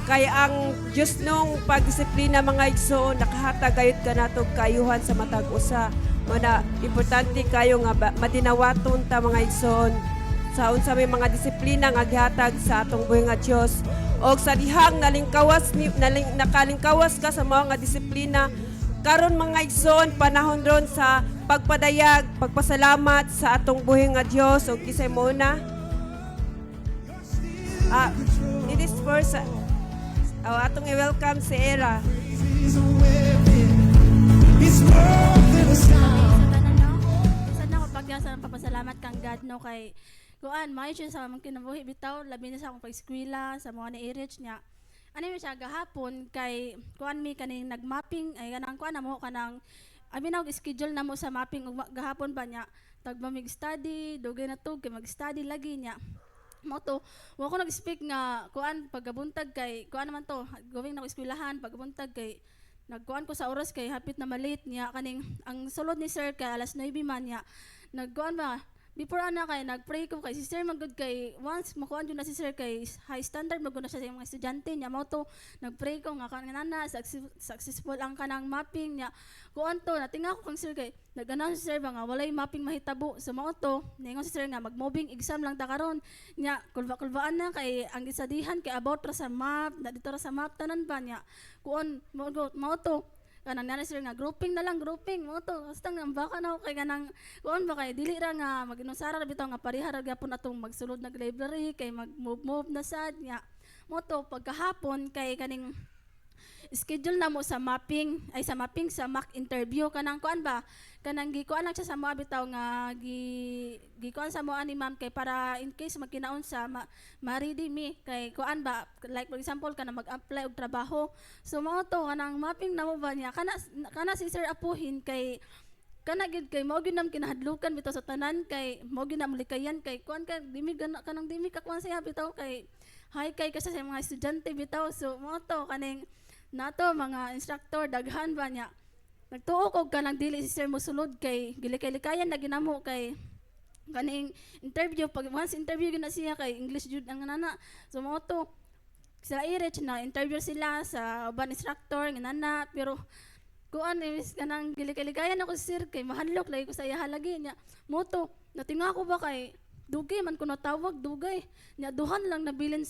Kaya ang Dios nung pagdisiplina mga igsoon nakahatag gayud kanatog kayuhan sa matag usa. Mana importante kayo nga madinawaton ta mga igsoon sa unsa may mga disiplina nga gihatag sa atong buhi nga Dios. Og sa dihang nakalingkawas ka sa mga nga disiplina karon mga igsoon panahon ron sa pagpadayag, pagpasalamat sa atong buhi nga Dios ug kisay mo na. In this verse, atong i-welcome si Era. Sana ako pagkasa ng papasalamat kang God no kay kuan maayo siya sa mga kinabuhi bitaw labi na sa akong pag-eskwela sa mga na-reach niya. Ano mo siya gahapon kay kuan mi kaning nagmapping ay kanang kuan namo kanang abi na og schedule namo sa mapping ug gahapon ba niya tagba mig study dugay na to kay mag-study lagi niya. Mo to wa ko nag-speak nga kuan pagabuntag kay kuan naman to going na eskwelahan pagabuntag kay nagkuan ko sa oras kay hapit na malate niya kaning ang sulod ni sir kay alas 9 man niya nagkuan ba before ana kay nagpray ko kay si sir magud kay once makuan jud na si sir kay high standard magud na siya sa mga estudyante niya mo to nagpray ko nga kanana successful ang kanang mapping niya kuan to natinga ko kang sir kay nag-announce si sir ba nga walay mapping mahitabo sa mo to ningon si sir nga mag-moving exam lang ta karon nya kulba-kulbaan na kay ang gisadihan kay about ra sa map na dito ra sa map tanan ba niya kuan mo to kanang nana sir nga grouping na lang grouping mo to basta nga baka na kay kanang kuan ba kay dili ra nga maginusara ra bitaw nga pareha ra gyapon atong magsulod nag library kay mag-move na sad nya mo to pagkahapon kay kaning schedule na mo sa mapping sa mock interview kanang kuan ba kanang gikuan lang siya sa mga bitaw nga gikuan sa mo ani ma'am kay para in case magkinaon sa ma-ready me kay kuan ba like for example kana mag-apply og trabaho so mao to kanang mapping na mo ba niya kana si sir apuhin kay kana gid kay mao gyud nam kinahadlukan bitaw sa tanan kay mao gyud nam likayan kay kuan ka dimi kanang dimi ka kuan siya bitaw kay hi kay kasi sa mga estudyante bitaw so mao to kaning nato mga instructor daghan ba niya nagtuo ko kanang dili si sir mosulod kay gilikay-likayan na ginamo kay kaning interview pag once interview gina siya kay English jud ang nana. So mo to sila i-reach na interview sila sa uban instructor nga nana pero kuan is kanang giligaligayan ako si sir kay mahadlok lagi ko sa iya halagi niya. Mo to natinga ko ba kay dugay man ko natawag dugay nya duhan na lang nabilin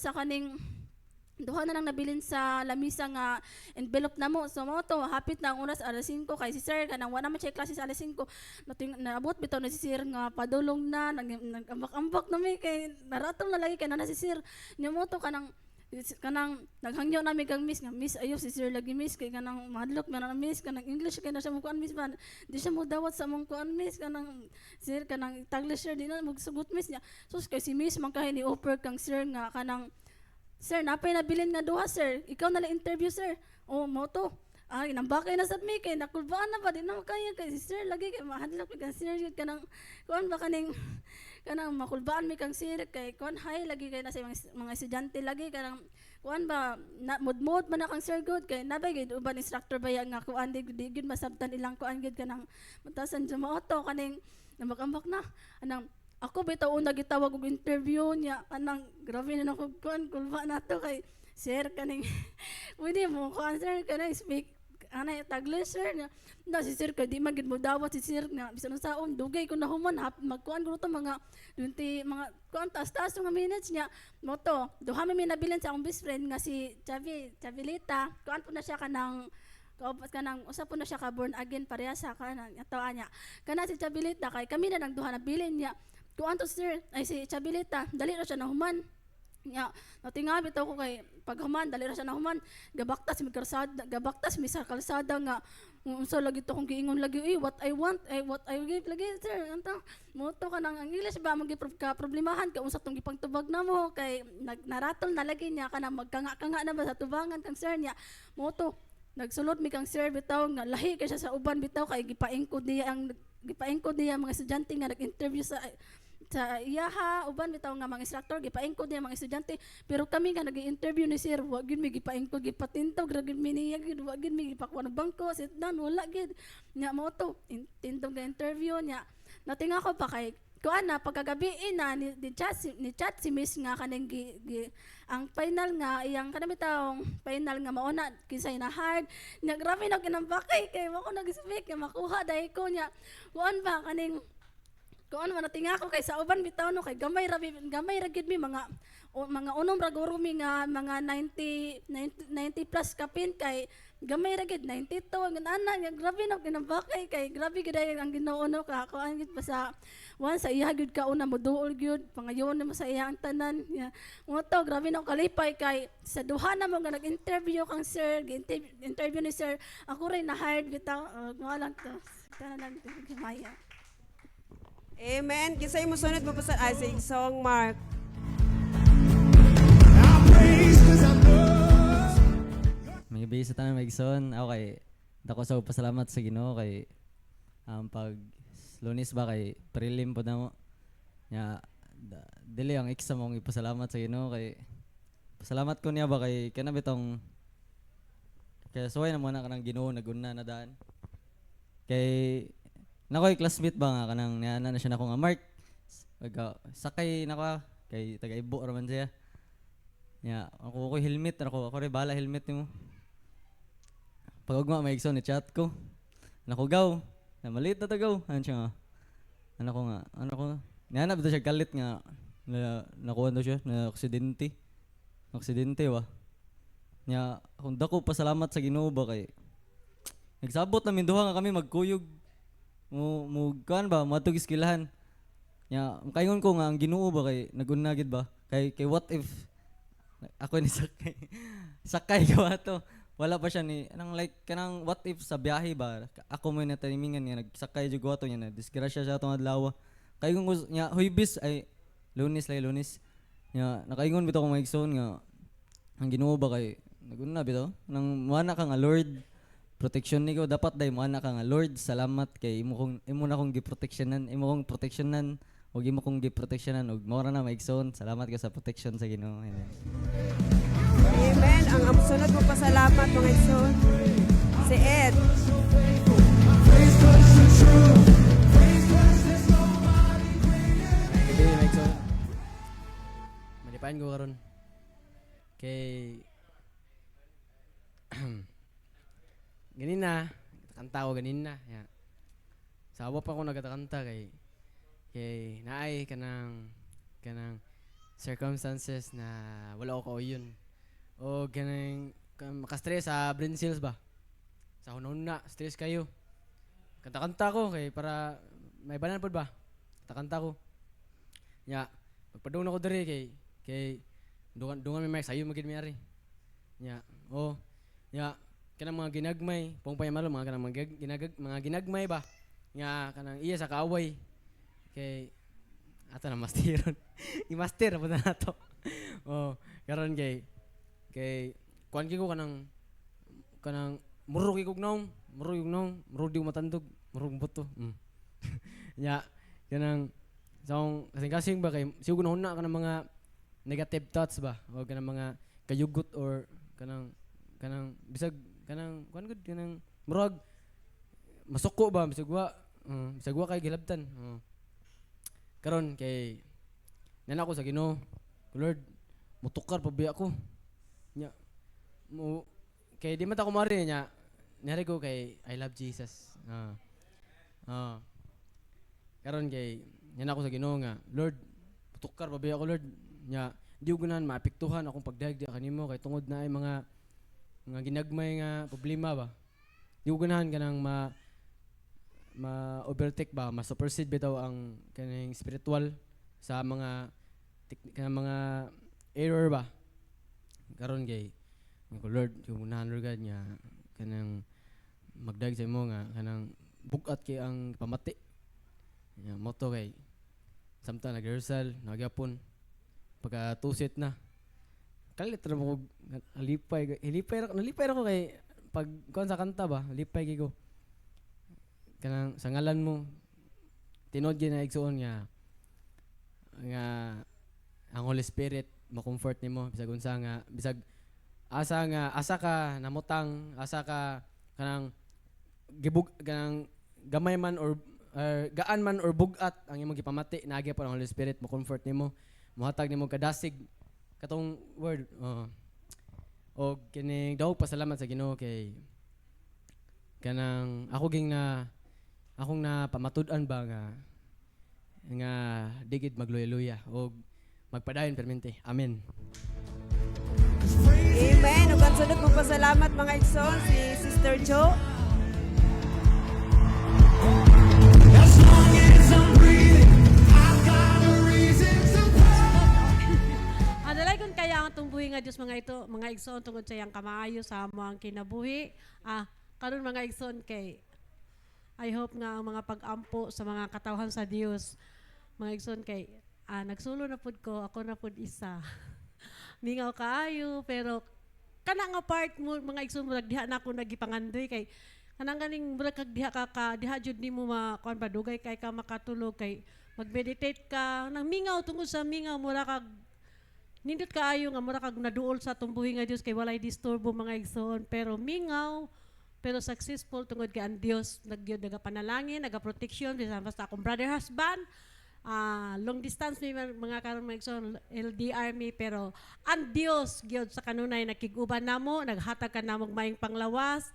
sa lamisa nga envelope na mo. So mo to hapit na ang oras alas 5 kay si sir kanang wala man siya klase sa alas 5 naabot bitaw na si sir nga padulong na nagambak-ambak na may kay naratol na lagi kay na si sir nya mo to kanang naghangyo na mi kang miss nga miss ayo si sir lagi miss kay kanang madlok man na miss kanang English kay na siya mo kuan miss ba di siya mo dawat sa mong kuan miss kanang sir kanang Taglish sir di na magsugot miss niya. So kay si miss man kay ni offer kang sir nga kanang sir napay nabilin nga duha sir ikaw na lang interview sir o mo to ay nambakay na sad mi kay nakulbaan na ba di na kaya kay si sir lagi kay mahadlok kay sir yun kanang kuan ba kaning kanang makulbaan mi kang sir kay kuan hay lagi kay na sa mga estudyante lagi kanang kuan ba na mudmod man na kang sir good kay nabay gid uban instructor ba nga kuan di gid masabtan ilang kuan gid kanang matasan sa mga auto kaning nambak-ambak na anang ako bitaw una gitawag og interview niya anang grabe na nako kuan kulba nato kay sir kaning pwede mo kuan sir kanang speak ana Taglish sir nga na si sir kay di magid mo dawat si sir nga bisan saon dugay ko na human magkuan ko to mga 20 mga kuan taas nga minutes niya mo to duha mi nabilin sa akong best friend nga si Chavilita kuan po na siya kanang usa po na siya ka born again pareha sa kanang atawa niya kana si Chavilita kay kami na nang duha na bilin niya kuan to sir ay si Chavilita dali ra siya na human nya natinga bitaw ko kay paghuman dali ra siya na human gabaktas mi sa kalsada nga unsa lagi to kung giingon lagi what I want what I give lagi sir anta mo to kanang ang English ba ka problemahan ka unsa tong gipangtubag namo kay naratol na lagi niya kanang magkanga-kanga na ba sa tubangan kang sir niya mo to nagsulod mi kang sir bitaw nga lahi kay siya sa uban bitaw kay gipaingkod niya mga estudyante nga nag-interview sa iyaha uban bitaw nga mga instructor gipaingkod niya mga estudyante pero kami nga nag-interview ni sir wa gid mi gipaingkod gipatintog ra gid mi niya gid wa gid mi gipakuha ng bangko sit down wala gid nya mo to tindog nga interview nya natinga ko pa kay kuan na pagkagabi na ni chat si miss nga kaning ang final nga iyang kanang bitawng final nga mauna kinsay na hard nya grabe na ginambakay kay mo ko nag-speak kay makuha dai ko nya kuan ba kaning kuan man natinga ko kay sa uban bitaw no kay gamay ra gid mi mga unom ra guro mi nga mga 90 plus kapin kay gamay ra gid 92 ang ana nga grabe na ginambakay kay grabe gid ang Ginoo no ka kuan gid pa sa once sa iya gid ka una moduol gyud pangayon mo sa iyang tanan mo to grabe na kalipay kay sa duha na mo nga nag-interview kang sir interview ni sir ako rin na hired bitaw ngalan to tanan gimaya. Amen. Kisay mo sunod mo pa sa sing song Mark. May base sa tanan Maigson. Okay. Dako sa pasalamat sa Ginoo kay pag Lunes ba kay prelim po na mo. Nya dili ang exam mong ipasalamat sa Ginoo kay pasalamat ko niya ba kay kana bitong kay suway na mo na kanang Ginoo naguna na daan. Kay nakoy classmate ba nga kanang niana na siya nako nga Mark. Sakay nako kay taga Ibo ra man siya. Nya ako helmet ako rin bala helmet nimo. Pag ugma Maigson ni chat ko. Nakugaw. Na maliit na tagaw. Ano siya nga? Ano ko? Niana ba siya galit nga nakuha daw siya na aksidente. Aksidente wa. Nya kung dako pasalamat sa Ginoo ba kay nagsabot namin duha nga kami magkuyog. Mo kan ba matug iskilahan. Nya kaingon ko nga ang Ginoo ba kay nagunagid ba? Kay what if ako ni sakay ko ato. Wala pa siya ni anang like kanang what if sa biyahe ba ako mo na timingan niya nagsakay jud ko ato niya na disgrasya siya atong adlaw. Kaingon ko nya huybis ay Lunes nya nakaingon bitaw ko Maigson nga ang Ginoo ba kay naguna bitaw nang muana ka nga Lord protection niko dapat day mo ana ka nga Lord salamat kay imo na kong giproteksyonan imo kong proteksyonan ug imo kong giproteksyonan ug mao ra na Maigson salamat ka sa protection sa Ginoo. Amen. Ang sunod mo pasalamat mga igsoon si Ed. kalipain ko karon. Kay ganina, kanta ko ganina. Ya. Sawa pa ako nagkakanta kay naay kanang circumstances na wala ko kauyon. O kanang maka-stress sa brain cells ba? Sa hunon na, stress kayo. Kanta-kanta ko kay para may banan pod ba? Kanta-kanta ko. Ya, pagpadung ako diri kay dungan may sayo magid mi ari. Ya, ya kanang mga ginagmay, pongpay malo mga kanang mga ginagmay ba? Nga kanang iya sa kaaway. Kay ato na masteron. I-master po na nato. Karon kay kuan ko kanang murug ikog naong, murug di ko matandog, murug buto. Ya, kanang kasing-kasing ba kay siguro na kanang mga negative thoughts ba o kanang mga kayugot or kanang bisag kanang kuan gud kanang murag masuko ba bisag wa kay gilabtan. Karon kay nana ko sa Ginoo, Lord, mutukar pa biya ko. Nya mo kay di man ta ko mari nya. Nari ko kay I love Jesus. Karon kay nana ko sa Ginoo nga, Lord, mutukar pa biya ko, Lord. Nya di ko ganahan maapektuhan akong pagdayag kanimo kay tungod na ay mga ginagmay nga problema ba. Di ko ganahan kanang ma-overtake ba, ma-supersede bitaw ang kaning spiritual sa mga error ba. Karon kay ko Lord, yung unahan Lord God niya kanang magdayeg sa imo nga kanang bugat kay ang pamati. Ya moto kay samtang nag-rehearsal, nagyapon pagka tusit na. Kalit ra mo nalipay ra ko kay pag kon sa kanta ba, lipay kay ko. Kanang sa ngalan mo tinod gyud na igsuon nga ang Holy Spirit mo-comfort nimo bisag unsa nga bisag asa ka namutang asa ka kanang kanang gamay man or gaan man or bugat ang imong gipamati naagi pa ang Holy Spirit mo-comfort nimo mohatag nimo kadasig katong word o kining daw pasalamat sa Ginoo kay kanang akong na pamatud-an ba nga digid magluya-luya o magpadayon permente. Amen. Amen. Ug ang sunod mong pasalamat mga igsoon si Sister Jo. Adalay kun kaya ang tumbuhi nga Dios mga igsoon tungod sa iyang kamaayo sa amo ang kinabuhi. Karon mga igsoon kay I hope nga ang mga pag-ampo sa mga katawhan sa Dios mga igsoon kay nagsulo na pud ko, ako na pud isa. Mingaw kaayo pero kana nga part mo mga igsoon murag diha na ako nagipangandoy kay kanang ganing murag kag diha ka diha jud nimo kuan ba dugay kay ka makatulog kay mag-meditate ka nang mingaw tungod sa mingaw mura kag nindot kaayo nga mura kag naduol sa tumbuhi nga Dios kay walay disturbo mga igsoon pero mingaw pero successful tungod kay ang Dios nagapanalangin, nagaproteksyon basta akong brother husband. Long distance may mga karon mga igsoon LDR mi pero ang Dios gyud sa kanunay nakig-uban namo, naghatag ka namo maayong panglawas.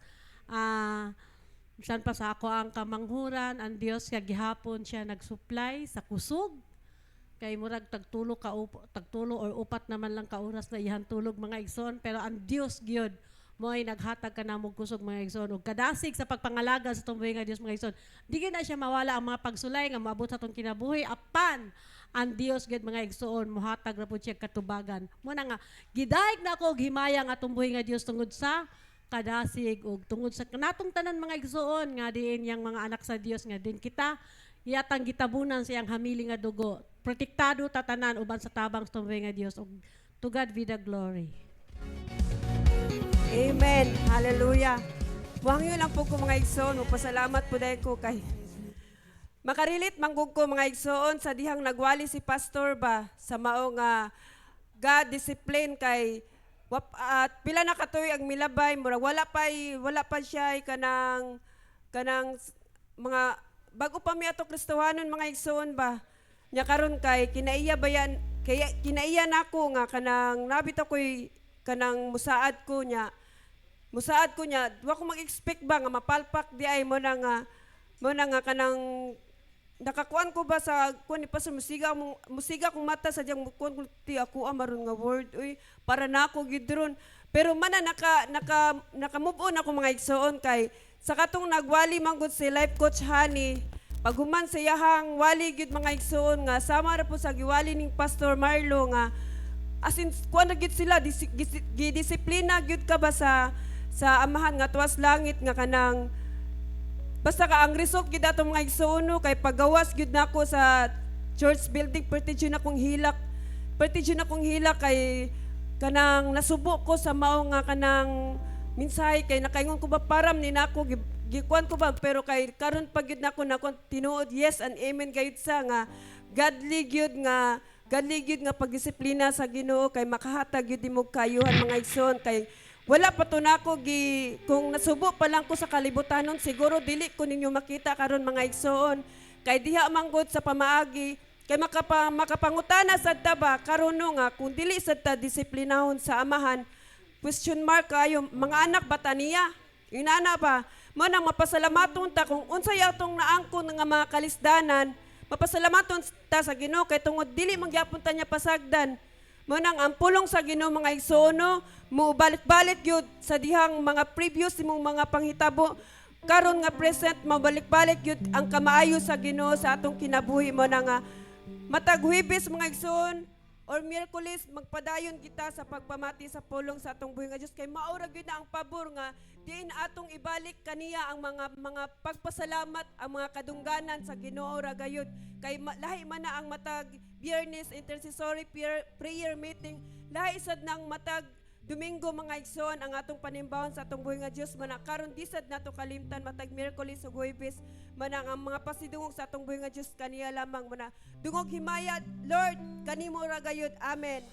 Bisan pa sa ako ang kamanghuran, ang Dios kay gihapon siya nagsupply sa kusog. Kay murag tagtulo or upat naman lang ka oras na ihan tulog mga igsoon pero ang Dios gyud mo'y naghatag ka na mong kusog mga igsoon ug kadasig sa pagpangalaga sa tumbuhi nga Dios mga igsoon. Di na siya mawala ang mga pagsulay nga maabot sa tong kinabuhi apan ang Dios gid mga igsoon mohatag ra pud siya katubagan. Mo na nga gidayeg na ko himaya nga tumbuhi nga Dios tungod sa kadasig ug tungod sa kanatong tanan mga igsoon nga diin yang mga anak sa Dios nga din kita yatang gitabunan sa iyang hamili nga dugo. Protektado tatanan uban sa tabang sa tumbuhi nga Dios ug to God be the glory. Amen. Hallelujah. Buhangyo lang po ko mga igsoon. Magpasalamat po dahil ko kay makarilit manggug ko mga igsoon sa dihang nagwali si pastor ba sa mao nga God discipline kay at pila na katuig ang milabay murag wala pa siya kanang mga bago pa mi ato Kristohanon mga igsoon ba nya karon kay kinaiya bayan kaya kinaiyan ako nga kanang nabit ako'y kanang musaad ko niya. Wa ko mag-expect ba nga mapalpak di ay mo na nga kanang nakakuan ko ba sa kuan ni pastor musiga kong mata sa diyang kuan ko ti ako maron nga word uy para nako gidron. Pero mana naka move on ako mga igsoon kay sa katong nagwali manggod si life coach Hani paghuman sa yahang wali gyud mga igsoon nga sama ra po sa giwali ning Pastor Marlo nga as in kuan na gyud sila gidisiplina gyud ka ba sa amahan nga tuwas langit nga kanang basta ka ang result gyud ato mga igsoon kay pagawas gyud nako sa church building perti na kong hilak kay kanang nasubo ko sa mao nga kanang minsay kay nakaingon ko ba param ni nako gikuan ko ba pero kay karon pag gyud nako tinuod yes and amen gayud sa nga godly gyud nga pagdisiplina sa Ginoo kay makahatag gyud imong kayuhan mga igsoon kay wala pa to nako kung nasubo pa lang ko sa kalibutanon siguro dili ko ninyo makita karon mga igsoon kay diha manggod sa pamaagi kay makapangutana sad ta ba karon nga kung dili sad ta disiplinahon sa amahan question mark kayo mga anak bata niya inana ba mo nang mapasalamaton ta kung unsay atong naangkon nga mga kalisdanan mapasalamaton ta sa Ginoo kay tungod dili mangyapon ta niya pasagdan mo nang ang pulong sa Ginoo mga igsoon mo balik-balik gyud sa dihang mga previous imong mga panghitabo karon nga present mabalik-balik gyud ang kamaayo sa Ginoo sa atong kinabuhi mo na nga matag Huwebes mga igsoon or Miyerkules magpadayon kita sa pagpamati sa pulong sa atong buhi nga Dios kay maura gyud na ang pabor nga diin atong ibalik kaniya ang mga pagpasalamat ang mga kadungganan sa Ginoo ra gayud kay lahi man na ang matag Biyernes intercessory prayer meeting lahi sad nang matag Domingo mga igsoon ang atong panimbawon sa atong buhi nga Dios man karon disad nato kalimtan matag Miyerkules ug Huwebes man ang mga pasidungog sa atong buhi nga Dios kaniya lamang man dungog himaya Lord kanimo ra gayud amen.